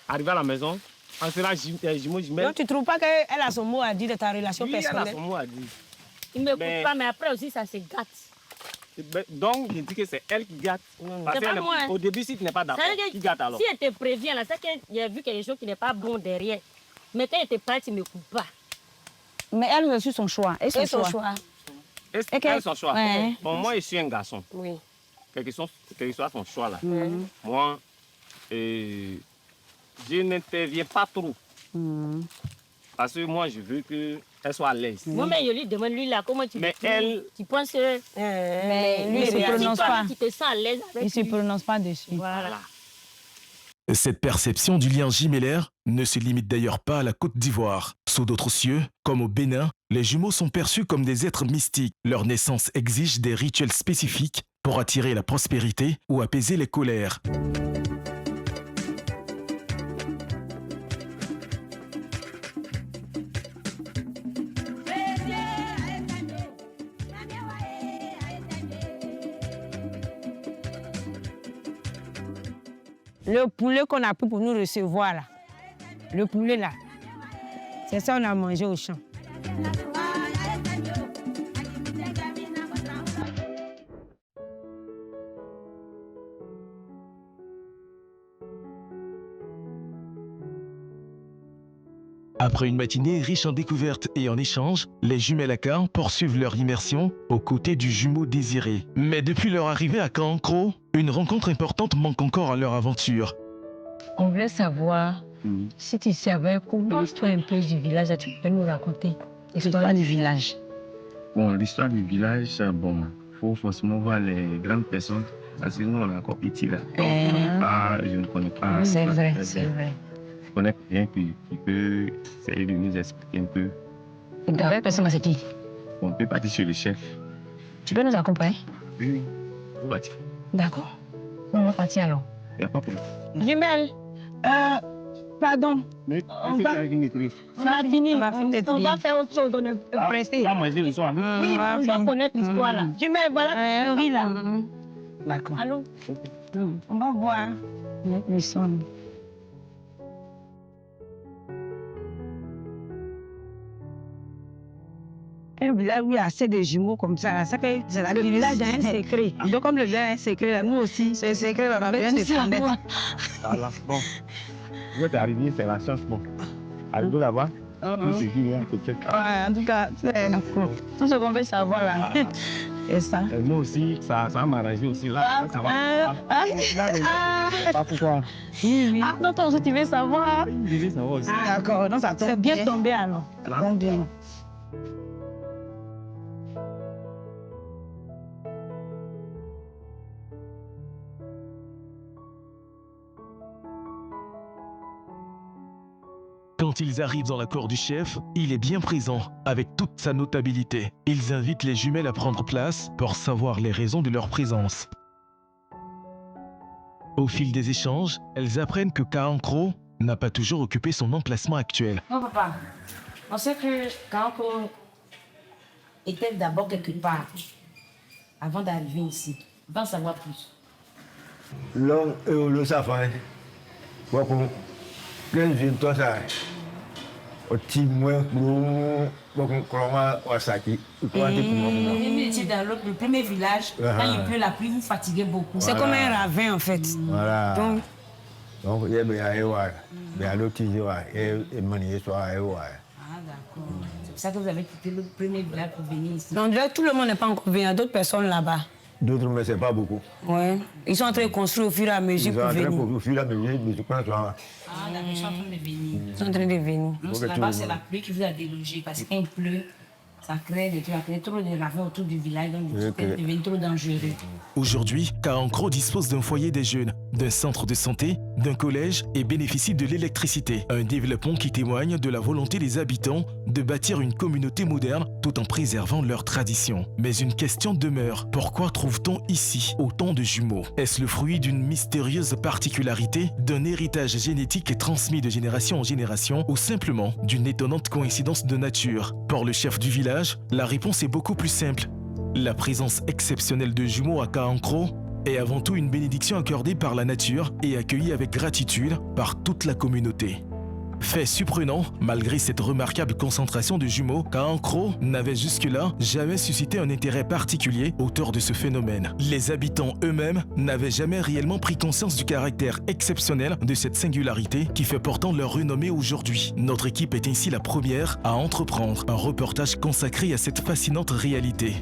Arriver à la maison, on sera jumeaux, jumelles. Donc tu ne trouves pas qu'elle a son mot à dire de ta relation Oui, elle a personnelle? son mot à dire. Il ne m'écoute Mais- pas, mais après aussi, ça se gâte. Donc, je dis que c'est elle qui gâte. Parce C'est pas qu'elle est- moi, hein. Au début, si tu n'es pas d'accord, Ça veut dire qui gâte alors? Si elle te prévient, là, c'est qu'il y a vu quelque chose qui n'est pas bon derrière. Mais quand elle te parle, tu ne me coupes pas. Mais elle a su son choix. Et son choix. Est-ce Et qu'elle son choix? Ouais. Bon, moi, je suis un garçon. Oui. Quel que soit son choix là. Moi, je n'interviens pas trop. Parce que moi, je veux qu'elle soit à l'aise. Moi-même, je lui demande, lui, là, comment tu Mais elle- Tu penses que... Mais lui, il ne se Si prononce toi, pas. tu te sens à l'aise Il avec ne se lui. prononce pas dessus. Voilà. Cette perception du lien jumellaire ne se limite d'ailleurs pas à la Côte d'Ivoire. Sous d'autres cieux, comme au Bénin, les jumeaux sont perçus comme des êtres mystiques. Leur naissance exige des rituels spécifiques pour attirer la prospérité ou apaiser les colères. Le poulet qu'on a pris pour nous recevoir, là, le poulet là, c'est ça qu'on a mangé au champ. Après une matinée riche en découvertes et en échanges, les jumelles Aka poursuivent leur immersion aux côtés du jumeau désiré. Mais depuis leur arrivée à Kankro, une rencontre importante manque encore à leur aventure. On voulait savoir si tu savais l'histoire un peu du village, tu peux nous raconter l'histoire du village. Bon, l'histoire du village, bon, il faut forcément voir les grandes personnes. Parce que nous, on est encore petits là. Je ne connais pas. C'est vrai, très c'est bien. vrai. Je connais quelqu'un qui peut essayer de nous expliquer un peu. La personne, c'est qui? On peut partir sur le chef. Tu peux nous accompagner? Oui, on va dire. D'accord. On va partir alors. Il n'y a pas de problème. Jumelle, pardon, Mais on va fini. On va faire autre chose, on est pressé. Ah, moi, je dis le soir. Oui, on doit connaître l'histoire là. Jumelle, voilà le riz là. D'accord. Allô? On va voir. Ils sont... Un village où il y a assez de jumeaux comme ça, ça fait le village a un secret. Donc comme le village a un secret, là, nous aussi, c'est un secret, on va bien se connaître. Voilà, bon. Vous êtes arrivé, c'est la chance, bon. Arrivé là-bas, tout ce qui vient peut-être. Ouais, en tout cas, c'est tout ce qu'on veut savoir là. Et ça. Moi aussi, ça va m'arranger aussi là. Ça va. Pas pourquoi. Ah, non, toi aussi, tu veux savoir. Je vais savoir aussi. Ah, d'accord, donc ça tombe bien tombé alors. Ça tombe bien. Quand ils arrivent dans la cour du chef, il est bien présent, avec toute sa notabilité. Ils invitent les jumelles à prendre place pour savoir les raisons de leur présence. Au fil des échanges, elles apprennent que Kankro n'a pas toujours occupé son emplacement actuel. Non, papa. On sait que Kankro était d'abord quelque part avant d'arriver ici. On va en savoir plus. L'homme est le safari. Beaucoup. Quel jeune toi ça? Au petit moins pour comment on s'acquitte. Vous étiez dans le premier village, quand il pleut, la pluie vous fatiguait beaucoup. C'est comme un ravin en fait. Voilà. Donc, il y a bien l'autre qui est manié soit Ah, d'accord. C'est pour ça que vous avez quitté le premier village pour venir ici. on dirait que tout le monde n'est pas encore venu, il y a d'autres personnes là-bas. d'autres, mais c'est pas beaucoup. Ouais. Ils sont en train de construire au fur et à mesure Ils sont pour en train venir. de fuir la mesure, mais je pense que Ah, d'accord, ils sont en train de venir. Ils sont en train de venir. Donc, là-bas, c'est la pluie qui vous a délogé parce que quand il pleut, ça crée trop de ravins autour du village, donc c'est devenu trop dangereux. Aujourd'hui, Kankro dispose d'un foyer des jeunes, d'un centre de santé, d'un collège et bénéficie de l'électricité. Un développement qui témoigne de la volonté des habitants de bâtir une communauté moderne tout en préservant leurs traditions. Mais une question demeure. Pourquoi trouve-t-on ici autant de jumeaux? Est-ce le fruit d'une mystérieuse particularité, d'un héritage génétique transmis de génération en génération ou simplement d'une étonnante coïncidence de nature? Pour le chef du village, la réponse est beaucoup plus simple. La présence exceptionnelle de jumeaux à Kankro est avant tout une bénédiction accordée par la nature et accueillie avec gratitude par toute la communauté. Fait surprenant, malgré cette remarquable concentration de jumeaux, Kankro n'avait jusque-là jamais suscité un intérêt particulier autour de ce phénomène. Les habitants eux-mêmes n'avaient jamais réellement pris conscience du caractère exceptionnel de cette singularité qui fait pourtant leur renommée aujourd'hui. Notre équipe est ainsi la première à entreprendre un reportage consacré à cette fascinante réalité.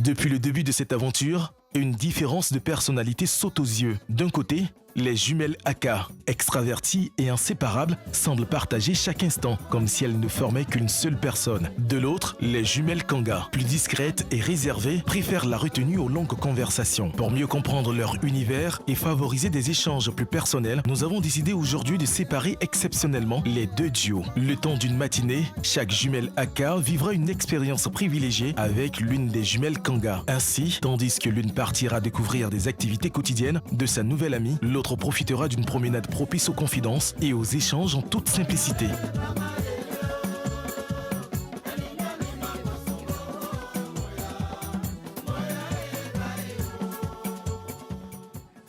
Depuis le début de cette aventure, une différence de personnalité saute aux yeux. D'un côté, les jumelles Aka, extraverties et inséparables, semblent partager chaque instant, comme si elles ne formaient qu'une seule personne. De l'autre, les jumelles Kanga, plus discrètes et réservées, préfèrent la retenue aux longues conversations. Pour mieux comprendre leur univers et favoriser des échanges plus personnels, nous avons décidé aujourd'hui de séparer exceptionnellement les deux duos. Le temps d'une matinée, chaque jumelle Aka vivra une expérience privilégiée avec l'une des jumelles Kanga. Ainsi, tandis que l'une partira découvrir des activités quotidiennes de sa nouvelle amie, l'autre profitera d'une promenade propice aux confidences et aux échanges en toute simplicité.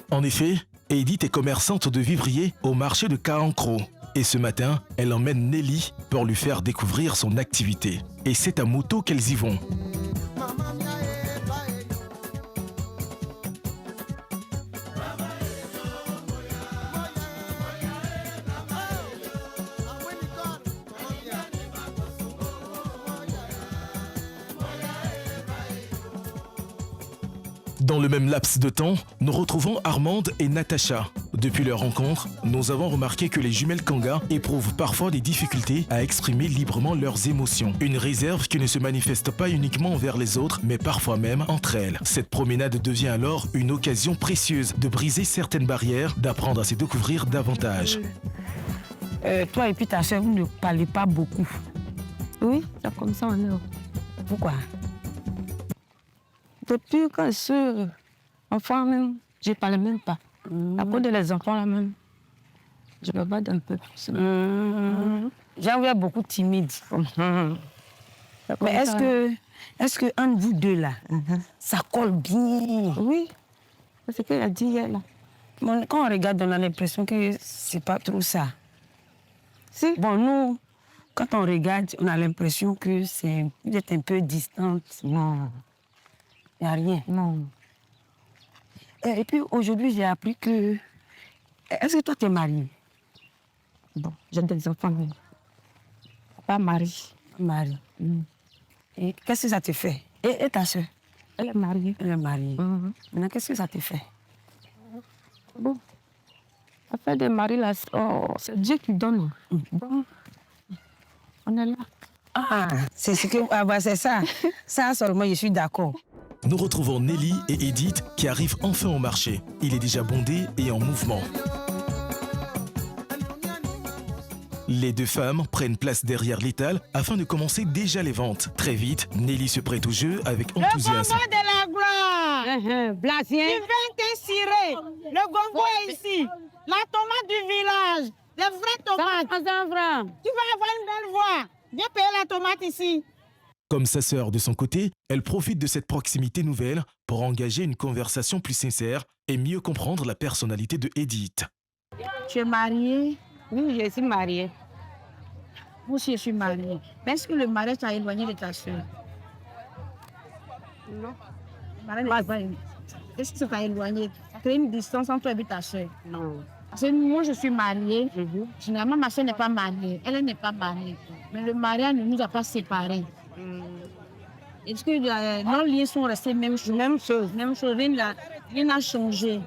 En effet, Edith est commerçante de vivriers au marché de Kankro. Et ce matin, elle emmène Nelly pour lui faire découvrir son activité. Et c'est à moto qu'elles y vont. Dans le même laps de temps, nous retrouvons Armande et Natacha. Depuis leur rencontre, nous avons remarqué que les jumelles Kanga éprouvent parfois des difficultés à exprimer librement leurs émotions. Une réserve qui ne se manifeste pas uniquement envers les autres, mais parfois même entre elles. Cette promenade devient alors une occasion précieuse de briser certaines barrières, d'apprendre à se découvrir davantage. Toi et puis ta soeur, vous ne parlez pas beaucoup. Oui, c'est comme ça alors. Pourquoi? Depuis que je suis enfant même, je ne parlais même pas. À cause des enfants là même, je me bats un peu. J'ai vu beaucoup timide. Mais est-ce que entre vous deux là, ça colle bien? Oui, c'est ce qu'elle a dit hier là. Bon, quand on regarde, on a l'impression que c'est pas trop ça. Si. Bon, nous, quand on regarde, on a l'impression que vous êtes un peu distante. Non. Il n'y a rien. Non. Et puis aujourd'hui, j'ai appris que... Est-ce que toi, tu es mariée? Bon, j'ai des enfants, mais pas mariée. Mariée. Et qu'est-ce que ça te fait? Et ta soeur? Elle est mariée. Elle est mariée. Maintenant, qu'est-ce que ça te fait? Bon, affaire de mari, là, c'est Dieu qui donne. Bon, on est là. Ah, c'est ce que... Ah, bah, c'est ça. Ça seulement, je suis d'accord. Nous retrouvons Nelly et Edith qui arrivent enfin au marché. Il est déjà bondé et en mouvement. Les deux femmes prennent place derrière l'étal afin de commencer déjà les ventes. Très vite, Nelly se prête au jeu avec enthousiasme. Le gongo de la gloire! Blasien! Tu viens t'inspirer. Le gongo est ici. La tomate du village. Les vraies tomates. Tu vas avoir une belle voix. Viens payer la tomate ici. Comme sa sœur de son côté, elle profite de cette proximité nouvelle pour engager une conversation plus sincère et mieux comprendre la personnalité de Edith. Tu es mariée? Oui, je suis mariée. Moi aussi, je suis mariée. Mais est-ce que le mariage t'a éloigné de ta soeur? Non. Est-ce que ça t'a éloigné? Créer une distance entre toi et ta soeur? Non. Parce que moi, je suis mariée. Généralement, ma soeur n'est pas mariée. Elle n'est pas mariée. Mais le mariage ne nous a pas séparés. Est-ce que nos liens sont restés même chose? Même chose. Même chose. Rien n'a changé.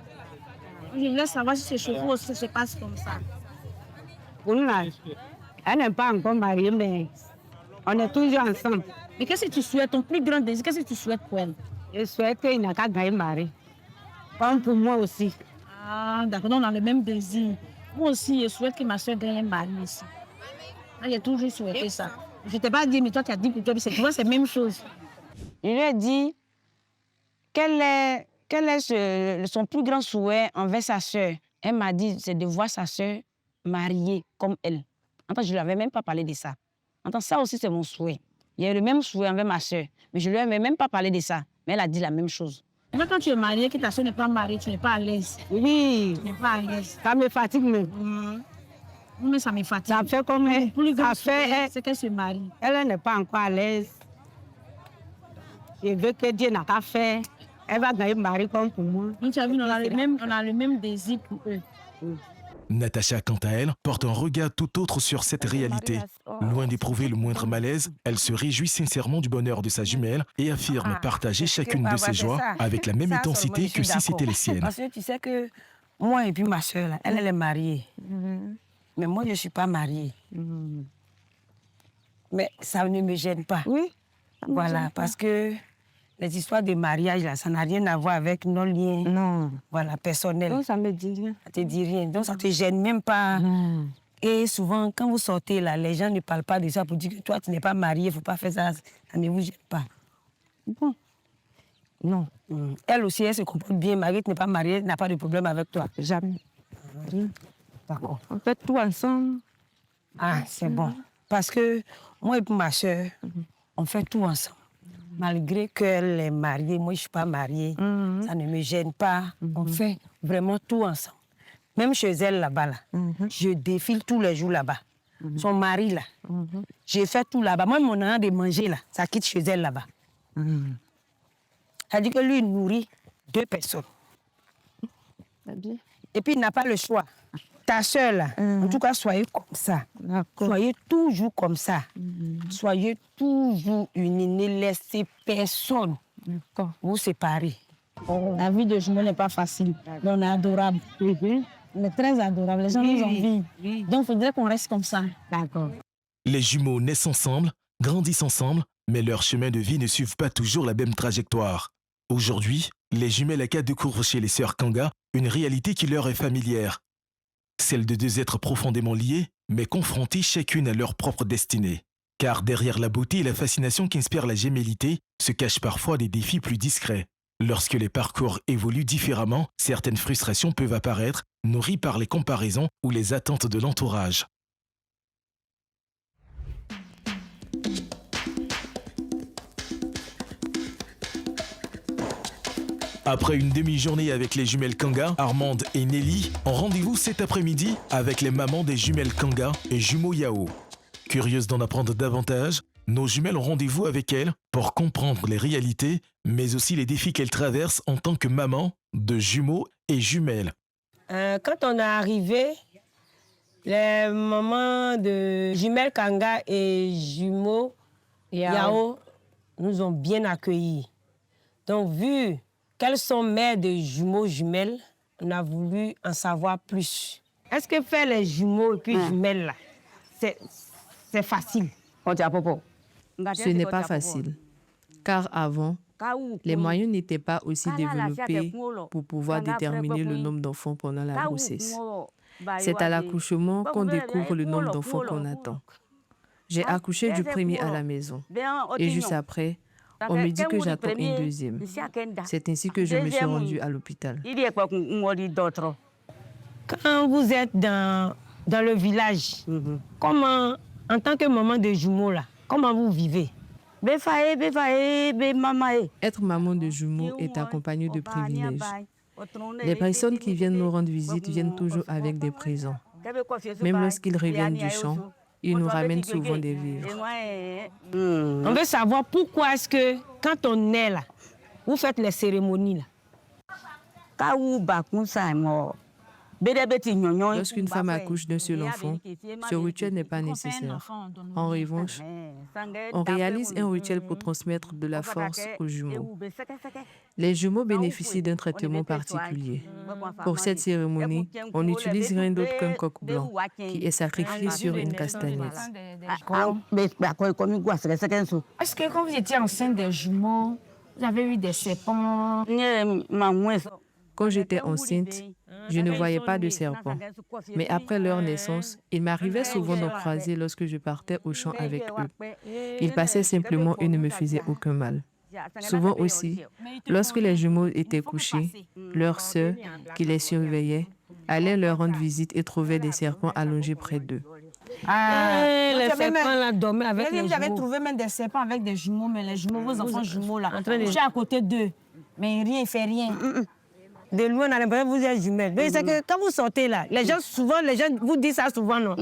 Je voulais savoir si ces choses aussi se passent comme ça. Pour nous, là, elle n'est pas encore mariée, mais on est toujours ensemble. Mais qu'est-ce que tu souhaites? Ton plus grand désir, qu'est-ce que tu souhaites pour elle? Je souhaite qu'il n'a qu'à gagner mari. Comme pour moi aussi. Ah, d'accord, on a le même désir. Moi aussi, je souhaite que ma soeur gagne un mari ici. J'ai toujours souhaité ça. Je ne t'ai pas dit, mais toi, tu as dit pour toi, tu vois, c'est la même chose. Je lui ai dit quel est son plus grand souhait envers sa sœur. Elle m'a dit c'est de voir sa sœur mariée comme elle. En fait, je ne lui avais même pas parlé de ça. En fait, ça aussi, c'est mon souhait. Il y a eu le même souhait envers ma soeur. Mais je lui avais même pas parlé de ça. Mais elle a dit la même chose. Maintenant, quand tu es mariée, que ta soeur n'est pas mariée, tu n'es pas à l'aise. Oui, Tu n'es pas à l'aise. ça me fatigue même. Mais ça me fatigue. Ça fait comme elle. C'est qu'elle se marie. Elle n'est pas encore à l'aise. Je veux que Dieu n'a pas fait. Elle va gagner mari comme pour moi. Donc, tu as vu, on a le même désir pour eux. Natacha, quant à elle, porte un regard tout autre sur cette réalité. Loin d'éprouver le moindre malaise, elle se réjouit sincèrement du bonheur de sa jumelle et affirme partager chacune de ses joies avec la même intensité que si c'était les siennes. Parce que tu sais que moi et puis ma soeur, là, elle est mariée. Mais moi, je ne suis pas mariée. Mais ça ne me gêne pas. Oui. Voilà, parce que les histoires de mariage, là, ça n'a rien à voir avec nos liens. Non. Voilà, personnels. Donc, ça me dit rien. Ça te dit rien. Donc, ça ne te gêne même pas. Et souvent, quand vous sortez, là, les gens ne parlent pas de ça pour dire que toi, tu n'es pas marié, il ne faut pas faire ça. Ça ne vous gêne pas. Bon. Non. Elle aussi, elle se comporte bien. Marie, tu n'es pas mariée, elle n'a pas de problème avec toi. Jamais. D'accord. On fait tout ensemble. Ah, c'est bon. Parce que moi et ma soeur, on fait tout ensemble. Malgré qu'elle est mariée, moi je ne suis pas mariée, ça ne me gêne pas. On fait vraiment tout ensemble. Même chez elle là-bas, là, je défile tous les jours là-bas. Son mari là, j'ai fait tout là-bas. Moi, mon an de manger là, ça quitte chez elle là-bas. Ça dit que lui, il nourrit 2 personnes. Et puis il n'a pas le choix. Ta soeur là, en tout cas, soyez comme ça. Soyez toujours comme ça. Soyez toujours unis. Ne laissez personne vous séparer. La vie de jumeaux n'est pas facile. Mais on est adorable. On est très adorable. Les gens nous envient. Donc, il faudrait qu'on reste comme ça. D'accord. Les jumeaux naissent ensemble, grandissent ensemble, mais leurs chemins de vie ne suivent pas toujours la même trajectoire. Aujourd'hui, les jumelles Aka découvrent chez les sœurs Kanga une réalité qui leur est familière. Celle de 2 êtres profondément liés, mais confrontés chacune à leur propre destinée. Car derrière la beauté et la fascination qui inspirent la gémellité, se cachent parfois des défis plus discrets. Lorsque les parcours évoluent différemment, certaines frustrations peuvent apparaître, nourries par les comparaisons ou les attentes de l'entourage. Après une demi-journée avec les jumelles Kanga, Armande et Nelly ont rendez-vous cet après-midi avec les mamans des jumelles Kanga et jumeaux Yao. Curieuses d'en apprendre davantage, nos jumelles ont rendez-vous avec elles pour comprendre les réalités, mais aussi les défis qu'elles traversent en tant que maman de jumeaux et jumelles. Quand on est arrivé, les mamans de jumelles Kanga et jumeaux Yao nous ont bien accueillis. Donc, vu qu'elles sont mères de jumeaux jumelles, on a voulu en savoir plus. Est-ce que faire les jumeaux et puis jumelles, là, c'est facile? Ce n'est pas facile, car avant, les moyens n'étaient pas aussi développés pour pouvoir déterminer le nombre d'enfants pendant la grossesse. C'est à l'accouchement qu'on découvre le nombre d'enfants qu'on attend. J'ai accouché du premier à la maison, et juste après, on me dit que j'attends une deuxième. C'est ainsi que je me suis rendue à l'hôpital. Quand vous êtes dans le village, comment, en tant que maman de jumeaux, là, comment vous vivez? Être maman de jumeaux est accompagné de privilèges. Les personnes qui viennent nous rendre visite viennent toujours avec des présents. Même lorsqu'ils reviennent du champ, ils nous ramènent souvent des vivres. On veut savoir pourquoi est-ce que, quand on est là, vous faites les cérémonies là. Lorsqu'une femme accouche d'un seul enfant, ce rituel n'est pas nécessaire. En revanche, on réalise un rituel pour transmettre de la force aux jumeaux. Les jumeaux bénéficient d'un traitement particulier. Pour cette cérémonie, on n'utilise rien d'autre qu'un coq blanc qui est sacrifié sur une castagnette. Est-ce que quand vous étiez enceinte des jumeaux, vous avez eu des serpents? Quand j'étais enceinte, je ne voyais pas de serpents. Mais après leur naissance, il m'arrivait souvent d'en croiser lorsque je partais au champ avec eux. Ils passaient simplement et ne me faisaient aucun mal. Souvent aussi, lorsque les jumeaux étaient couchés, leur sœur, qui les surveillait, allait leur rendre visite et trouvait des serpents allongés près d'eux. Les serpents là dormaient avec les jumeaux. Vous avez trouvé même des serpents avec des jumeaux, mais les jumeaux, vos enfants jumeaux là, je suis à côté d'eux, mais rien, il fait rien. De loin, on a l'impression que vous êtes jumelles. Donc, c'est que quand vous sortez là, les gens vous disent ça souvent, non?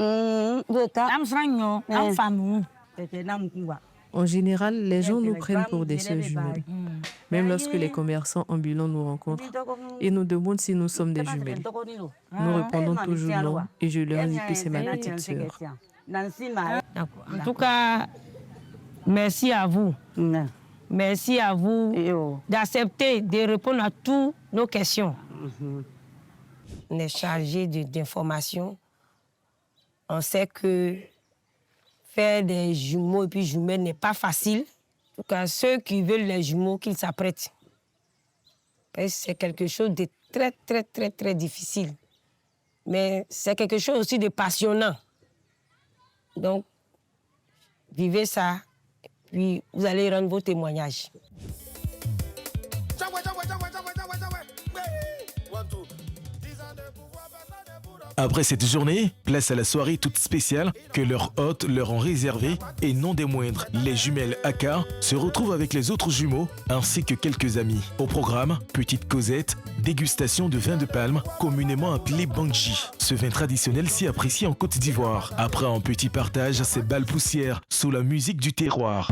En général, les gens nous prennent pour des sœurs jumelles. Même lorsque les commerçants ambulants nous rencontrent et nous demandent si nous sommes des jumelles. Nous répondons toujours non et je leur dis que c'est ma petite sœur. En tout cas, merci à vous. Merci à vous d'accepter de répondre à toutes nos questions. On est chargé d'informations. On sait que faire des jumeaux et puis jumelles n'est pas facile. En tout cas, ceux qui veulent les jumeaux, qu'ils s'apprêtent. C'est quelque chose de très, très, très, très difficile. Mais c'est quelque chose aussi de passionnant. Donc, vivez ça, puis vous allez rendre vos témoignages. Après cette journée, place à la soirée toute spéciale que leurs hôtes leur ont réservée et non des moindres, les jumelles Aka se retrouvent avec les autres jumeaux ainsi que quelques amis. Au programme, petite causette, dégustation de vin de palme, communément appelé bangji. Ce vin traditionnel si apprécié en Côte d'Ivoire. Après un petit partage, ces balles poussières sous la musique du terroir.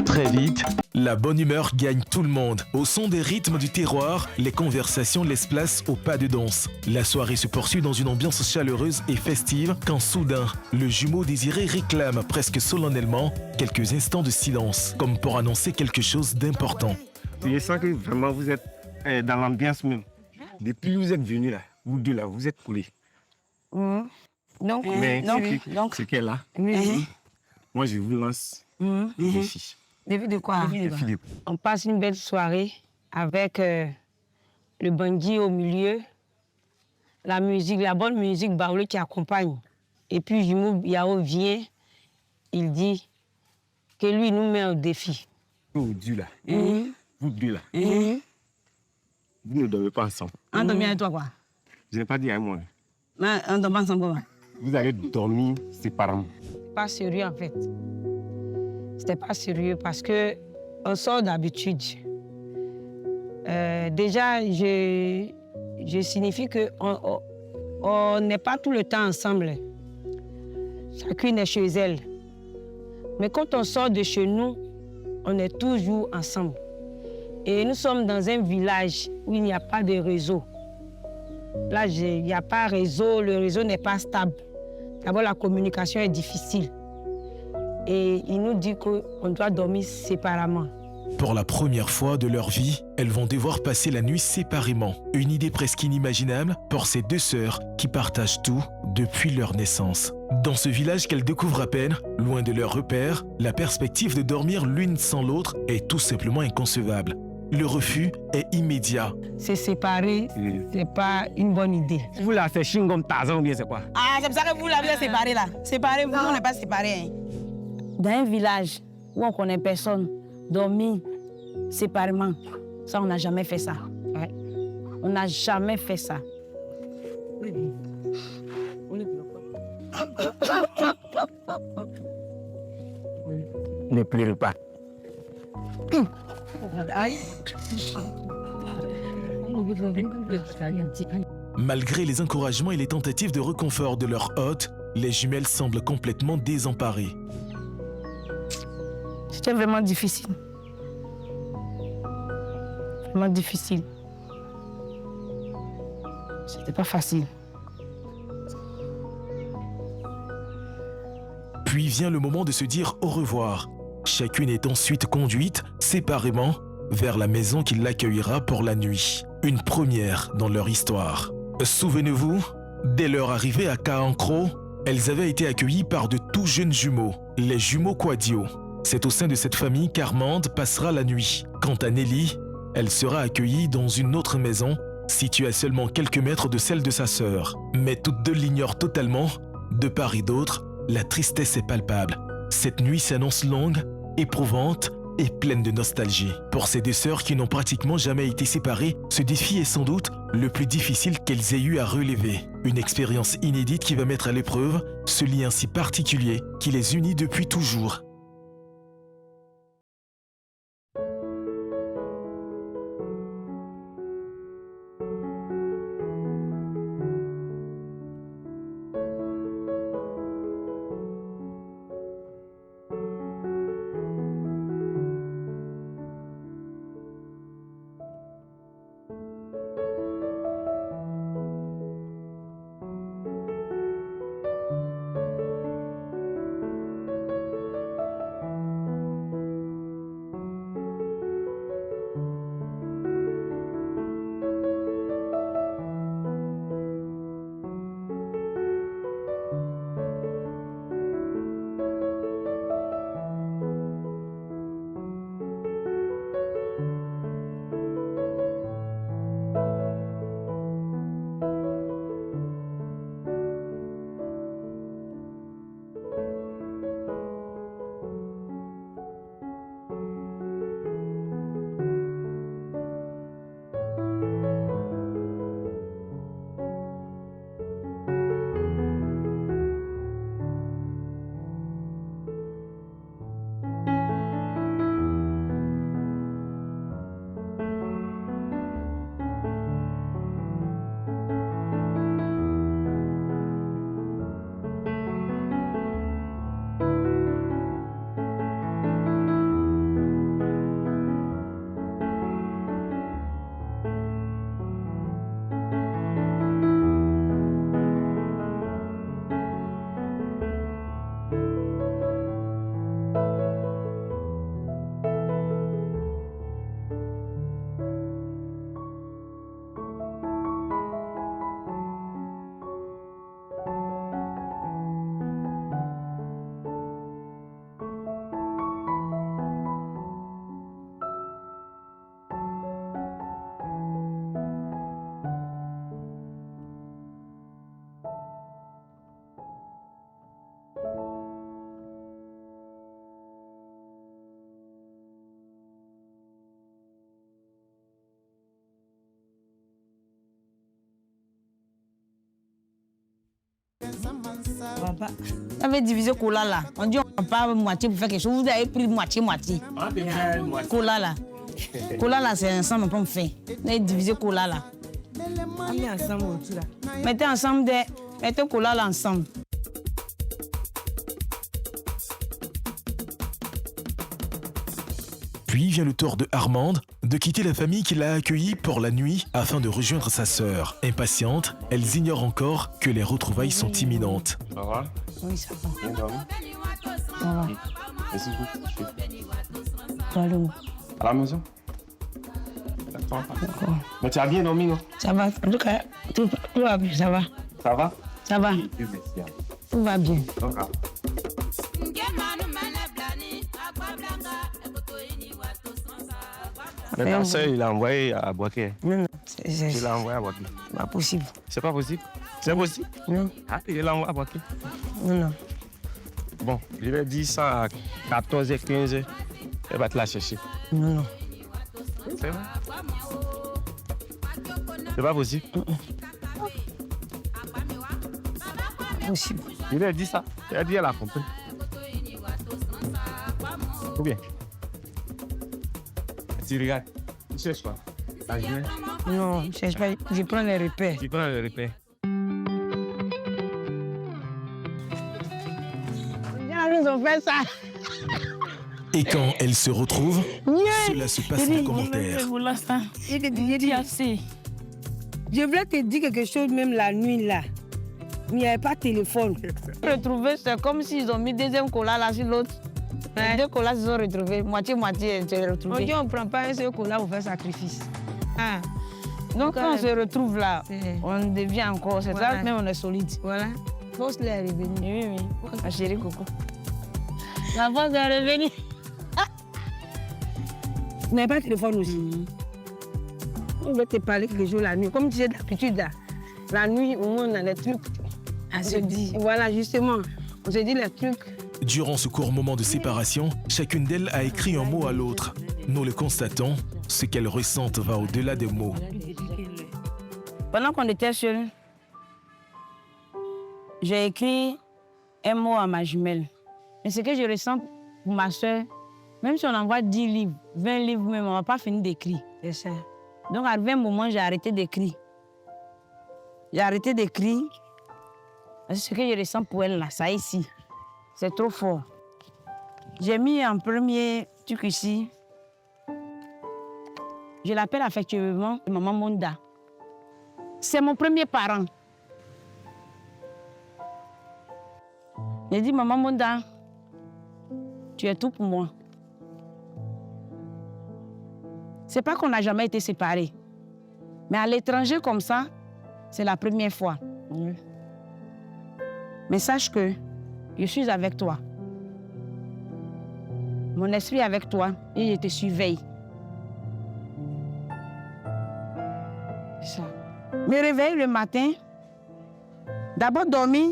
Très vite, la bonne humeur gagne tout le monde. Au son des rythmes du terroir, les conversations laissent place au pas de danse. La soirée se poursuit dans une ambiance chaleureuse et festive quand soudain, le jumeau désiré réclame presque solennellement quelques instants de silence, comme pour annoncer quelque chose d'important. Je sens que vraiment vous êtes dans l'ambiance même. Depuis que vous êtes venus là, vous deux là, vous êtes coulés. Donc, ce qu'elle a, moi je vous lance des fiches. Défi de quoi? On passe une belle soirée avec le bangui au milieu, la musique, la bonne musique baoulé qui accompagne. Et puis Jumou Yao vient, il dit que lui nous met au défi. Vous deux là, vous deux là, vous ne dormez pas ensemble. On dormit avec toi quoi? Je n'ai pas dit à moi. On dormit ensemble. Vous allez dormir séparément. Pas sérieux en fait. C'était pas sérieux parce que on sort d'habitude. Déjà, je signifie qu'on n'est pas tout le temps ensemble. Chacune est chez elle. Mais quand on sort de chez nous, on est toujours ensemble. Et nous sommes dans un village où il n'y a pas de réseau. Là, il n'y a pas de réseau, le réseau n'est pas stable. D'abord, la communication est difficile. Et il nous dit qu'on doit dormir séparément. Pour la première fois de leur vie, elles vont devoir passer la nuit séparément. Une idée presque inimaginable pour ces deux sœurs qui partagent tout depuis leur naissance. Dans ce village qu'elles découvrent à peine, loin de leurs repères, la perspective de dormir l'une sans l'autre est tout simplement inconcevable. Le refus est immédiat. Se séparer, c'est pas une bonne idée. Vous la faites chine comme Tarzan ou bien c'est quoi? Ah, c'est pour ça que vous l'avez séparé là. Séparé, vous, on n'est pas séparés. Dans un village où on ne connaît personne, dormir séparément, ça, on n'a jamais fait ça. Ouais. On n'a jamais fait ça. Ne pleurez pas. Malgré les encouragements et les tentatives de réconfort de leur hôte, les jumelles semblent complètement désemparées. C'était vraiment difficile. Vraiment difficile. C'était pas facile. Puis vient le moment de se dire au revoir. Chacune est ensuite conduite, séparément, vers la maison qui l'accueillera pour la nuit. Une première dans leur histoire. Souvenez-vous, Dès leur arrivée à Kaankro, elles avaient été accueillies par de tout jeunes jumeaux, les jumeaux Kwadio. C'est au sein de cette famille qu'Armande passera la nuit. Quant à Nelly, elle sera accueillie dans une autre maison, située à seulement quelques mètres de celle de sa sœur. Mais toutes deux l'ignorent totalement. De part et d'autre, la tristesse est palpable. Cette nuit s'annonce longue, éprouvante et pleine de nostalgie. Pour ces deux sœurs qui n'ont pratiquement jamais été séparées, ce défi est sans doute le plus difficile qu'elles aient eu à relever. Une expérience inédite qui va mettre à l'épreuve ce lien si particulier qui les unit depuis toujours. Papa, vous avez divisé Kola là. On dit on pas moitié pour faire quelque chose. Vous avez pris moitié-moitié. Kola là. Kola là, c'est ensemble, on peut me faire. Vous avez divisé Kola là. Mettez ensemble aussi là. Mettez ensemble, mettez Kola là ensemble. Puis vient le tour de Armande de quitter la famille qui l'a accueillie pour la nuit afin de rejoindre sa sœur. Impatientes, elles ignorent encore que les retrouvailles sont imminentes. Ça va? Oui, ça va. Bien dormi? Ça va. Merci beaucoup. Tu vas aller où? À la maison? D'accord. Mais tu as bien dormi, non? Ça va. En tout cas, tout va bien, ça va. Ça va? Ça va. Tout va bien. D'accord. Mais ta soeur, il l'a envoyé à Boaké. Non, Il l'a envoyé à Boaké. Pas possible. C'est pas possible? C'est possible? Non. Ah, il l'a envoyé à Boaké. Non. Bon, je vais dire ça à 14h, 15h. Elle va te la chercher. Non. C'est vrai? C'est pas possible? Possible. Il lui a dit ça. Il a dit elle a compris. Ou bien? Tu regardes. Tu cherches quoi? La journée? Non, je ne cherche pas. Je prends les repères. Tu prends les repères. Ils ont fait ça. Et quand elles se retrouvent, cela se passe en commentaire. J'ai dit assez. Je voulais te dire quelque chose même la nuit là. Mais il n'y avait pas de téléphone. Retrouver, c'est comme s'ils ont mis deuxième cola là sur l'autre. Les deux colas se sont retrouvés, moitié-moitié, ils se sont retrouvés. On dit on ne prend pas un seul cola pour faire sacrifice. Ah. Donc quand on se retrouve là, on devient encore, c'est Voilà. ça, même on est solide. Voilà. Force est revenue. Oui, oui. Ma chérie Coco. La force est revenue. Vous n'avez pas de téléphone aussi. On veut te parler quelque chose la nuit. Comme tu sais d'habitude, là, la nuit, au moins, on a des trucs. On se dit. Voilà, justement. On se dit les trucs. Durant ce court moment de séparation, chacune d'elles a écrit un mot à l'autre. Nous le constatons, ce qu'elles ressentent va au-delà des mots. Pendant qu'on était seuls, j'ai écrit un mot à ma jumelle. Mais ce que je ressens pour ma soeur, même si on envoie 10 livres, 20 livres même, on ne va pas finir d'écrire. C'est ça. Donc, à un moment, j'ai arrêté d'écrire. J'ai arrêté d'écrire. Ce que je ressens pour elle, là, ça ici, c'est trop fort. J'ai mis en premier truc ici. Je l'appelle affectueusement Maman Monda. C'est mon premier parent. J'ai dit, Maman Monda, tu es tout pour moi. C'est pas qu'on n'a jamais été séparés. Mais à l'étranger comme ça, c'est la première fois. Mais sache que je suis avec toi. Mon esprit est avec toi et je te surveille. C'est ça. Me réveiller le matin, d'abord dormir,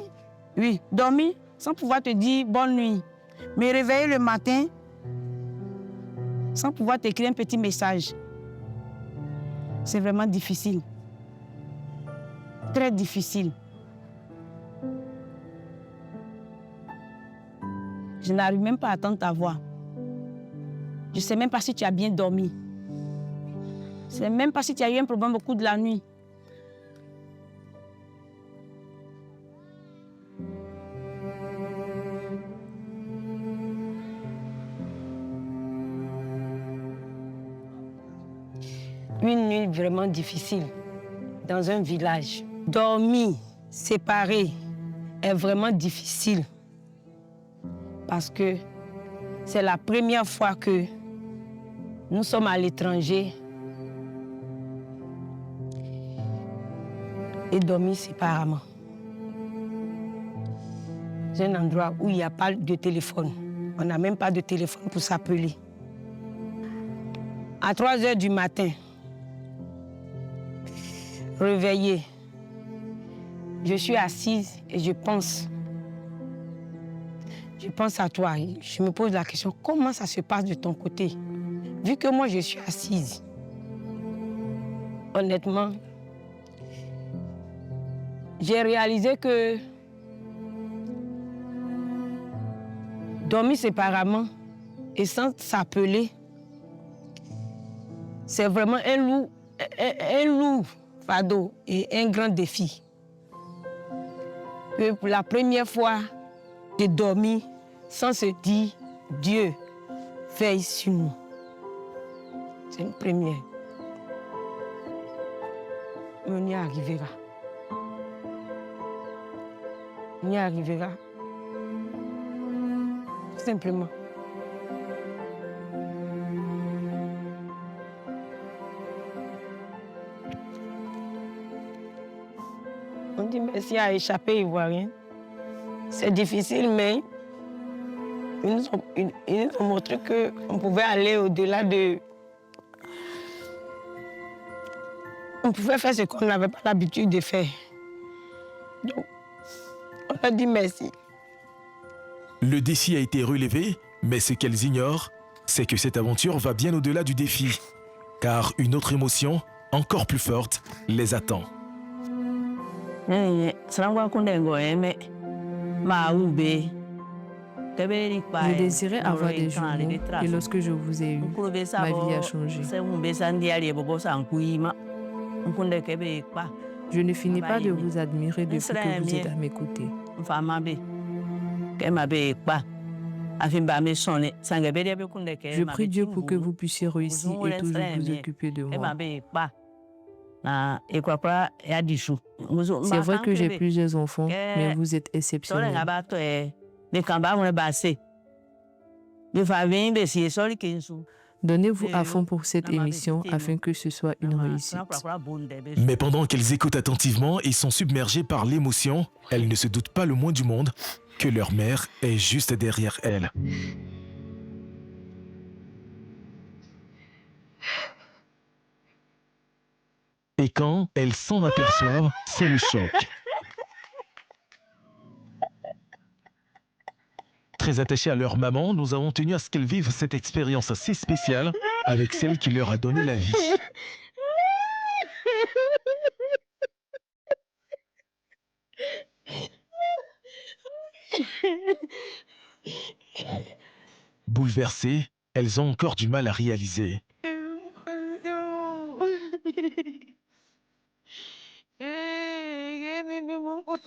oui, dormir sans pouvoir te dire bonne nuit. Me réveiller le matin sans pouvoir t'écrire un petit message. C'est vraiment difficile. Très difficile. Je n'arrive même pas à entendre ta voix. Je ne sais même pas si tu as bien dormi. Je ne sais même pas si tu as eu un problème au cours de la nuit. Une nuit vraiment difficile dans un village. Dormir séparé est vraiment difficile parce que c'est la première fois que nous sommes à l'étranger et dormir séparément. C'est un endroit où il n'y a pas de téléphone. On n'a même pas de téléphone pour s'appeler. À 3 heures du matin, réveillée, je suis assise et je pense à toi. Je me pose la question, comment ça se passe de ton côté? Vu que moi, je suis assise. Honnêtement, j'ai réalisé que dormir séparément et sans s'appeler, c'est vraiment un lourd fardeau et un grand défi. Que pour la première fois, de dormir sans se dire Dieu veille sur nous. C'est une première. On y arrivera. On y arrivera. Tout simplement. On dit merci à échapper ivoirien. C'est difficile, mais ils nous ont montré qu'on pouvait aller au-delà de... On pouvait faire ce qu'on n'avait pas l'habitude de faire. Donc, on a dit merci. Le défi a été relevé, mais ce qu'elles ignorent, c'est que cette aventure va bien au-delà du défi. Car une autre émotion, encore plus forte, les attend. Je désirais avoir des jumeaux et lorsque je vous ai eu, ma vie a changé. Je ne finis pas de vous admirer depuis que vous êtes à mes côtés. Je prie Dieu pour que vous puissiez réussir et toujours vous occuper de moi. C'est vrai que j'ai plusieurs enfants, mais vous êtes exceptionnels. Donnez-vous à fond pour cette émission afin que ce soit une réussite. Mais pendant qu'elles écoutent attentivement et sont submergées par l'émotion, elles ne se doutent pas le moins du monde que leur mère est juste derrière elles. Et quand elles s'en aperçoivent, c'est le choc. Très attachées à leur maman, nous avons tenu à ce qu'elles vivent cette expérience assez spéciale avec celle qui leur a donné la vie. Bouleversées, elles ont encore du mal à réaliser.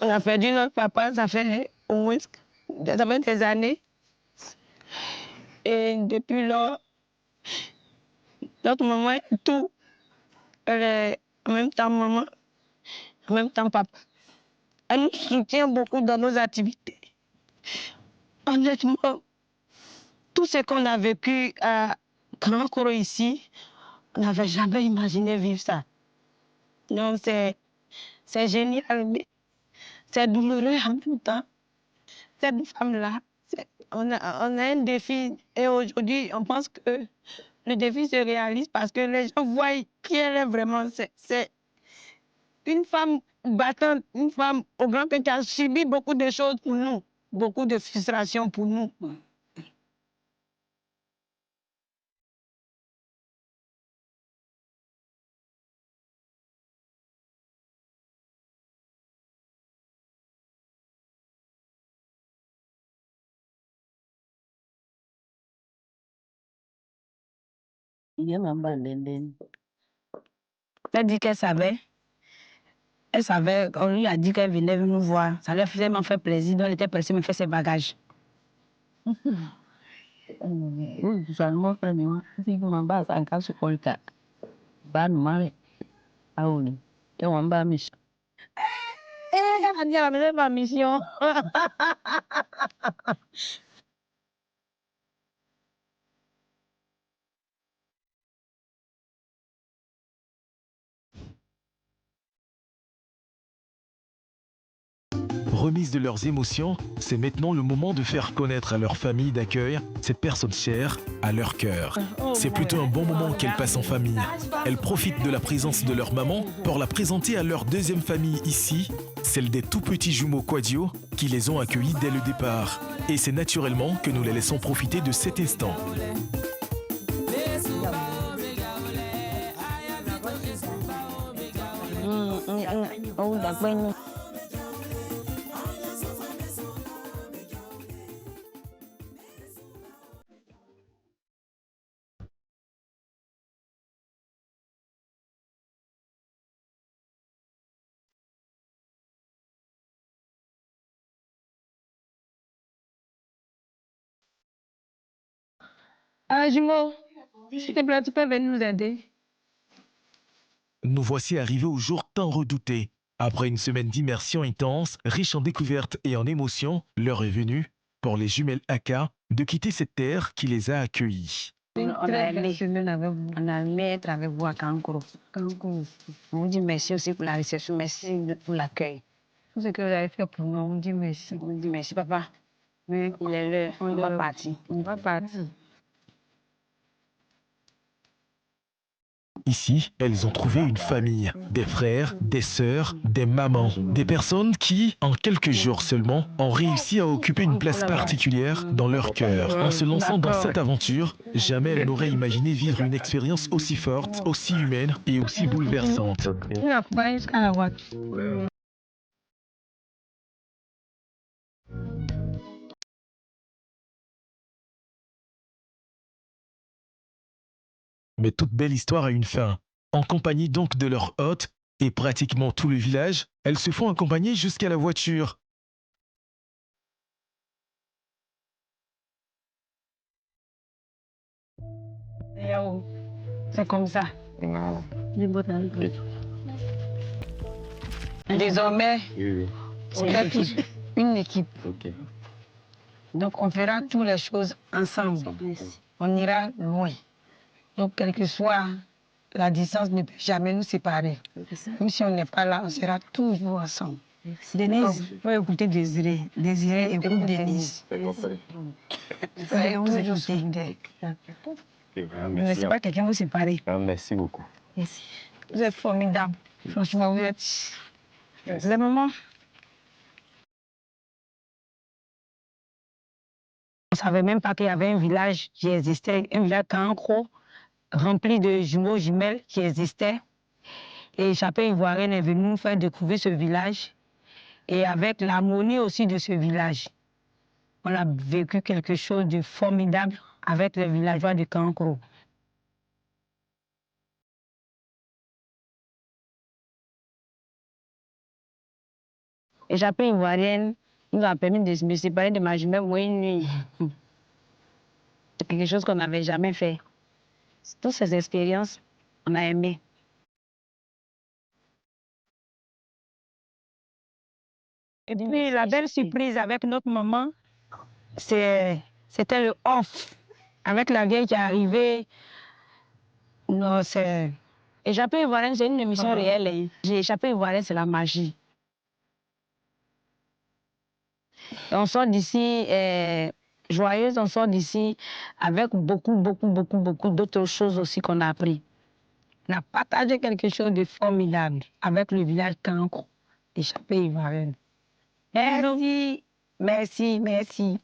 On a perdu notre papa, ça fait au moins des années. Et depuis lors, notre maman est tout. Elle est en même temps maman, en même temps papa. Elle nous soutient beaucoup dans nos activités. Honnêtement, tout ce qu'on a vécu à Grand Koro ici, on n'avait jamais imaginé vivre ça. Donc c'est génial, mais c'est douloureux en même temps. Cette femme-là, on a un défi et aujourd'hui, on pense que le défi se réalise parce que les gens voient qui elle est vraiment. C'est une femme battante, une femme au grand cœur qui a subi beaucoup de choses pour nous, beaucoup de frustrations pour nous. Elle dit qu'elle savait. Elle savait, on lui a dit qu'elle venait nous voir. Ça lui faisait m'en faire plaisir, donc elle était pressée de me faire ses bagages. Elle a dit à la ma mission. Remise de leurs émotions, c'est maintenant le moment de faire connaître à leur famille d'accueil cette personne chère à leur cœur. C'est plutôt un bon moment qu'elles passent en famille. Elles profitent de la présence de leur maman pour la présenter à leur deuxième famille ici, celle des tout petits jumeaux Quadio qui les ont accueillis dès le départ. Et c'est naturellement que nous les laissons profiter de cet instant. Ah, jumeau, s'il te plaît, tu peux venir nous aider. Nous voici arrivés au jour tant redouté. Après une semaine d'immersion intense, riche en découvertes et en émotions, l'heure est venue, pour les jumelles Aka, de quitter cette terre qui les a accueillis. On a aimé être avec vous à Kankoro. On vous dit merci aussi pour la réception, merci pour l'accueil. Tout ce que vous avez fait pour nous, on vous dit merci. On vous dit merci, papa. Oui, il est l'heure, on va partir. On va partir. Ici, elles ont trouvé une famille, des frères, des sœurs, des mamans, des personnes qui, en quelques jours seulement, ont réussi à occuper une place particulière dans leur cœur. En se lançant dans cette aventure, jamais elles n'auraient imaginé vivre une expérience aussi forte, aussi humaine et aussi bouleversante. Mais toute belle histoire a une fin. En compagnie donc de leur hôte et pratiquement tout le village, elles se font accompagner jusqu'à la voiture. C'est comme ça. Désormais, on est une équipe. Donc on fera toutes les choses ensemble. On ira loin. Donc, quelle que soit la distance, ne peut jamais nous séparer. Même si on n'est pas là, on sera toujours ensemble. Denise, il faut écouter Désiré. Désiré, écoute Denise. Il faut vous écouter. Ne laissez pas quelqu'un vous séparer. Merci beaucoup. Merci. Vous êtes formidable. Franchement, vous êtes... Les mamans. On ne savait même pas qu'il y avait un village qui existait, un village Kankro, rempli de jumeaux jumelles qui existaient. Et Échappée Ivoirienne est venue nous faire découvrir ce village. Et avec l'harmonie aussi de ce village, on a vécu quelque chose de formidable avec les villageois de Kankro. Échappée Ivoirienne nous a permis de me séparer de ma jumelle moins une nuit. C'est quelque chose qu'on n'avait jamais fait. Toutes ces expériences, on a aimé. Et puis la belle surprise avec notre maman, c'était le off. Avec la vieille qui est arrivée. Non, c'est... Échappée Ivoirienne, c'est une émission réelle. J'ai Échappée Ivoirienne, c'est la magie. On sort d'ici joyeuse, on sort d'ici avec beaucoup d'autres choses aussi qu'on a appris. On a partagé quelque chose de formidable avec le village Kankro, Échappée Ivoirienne. Merci, merci, merci.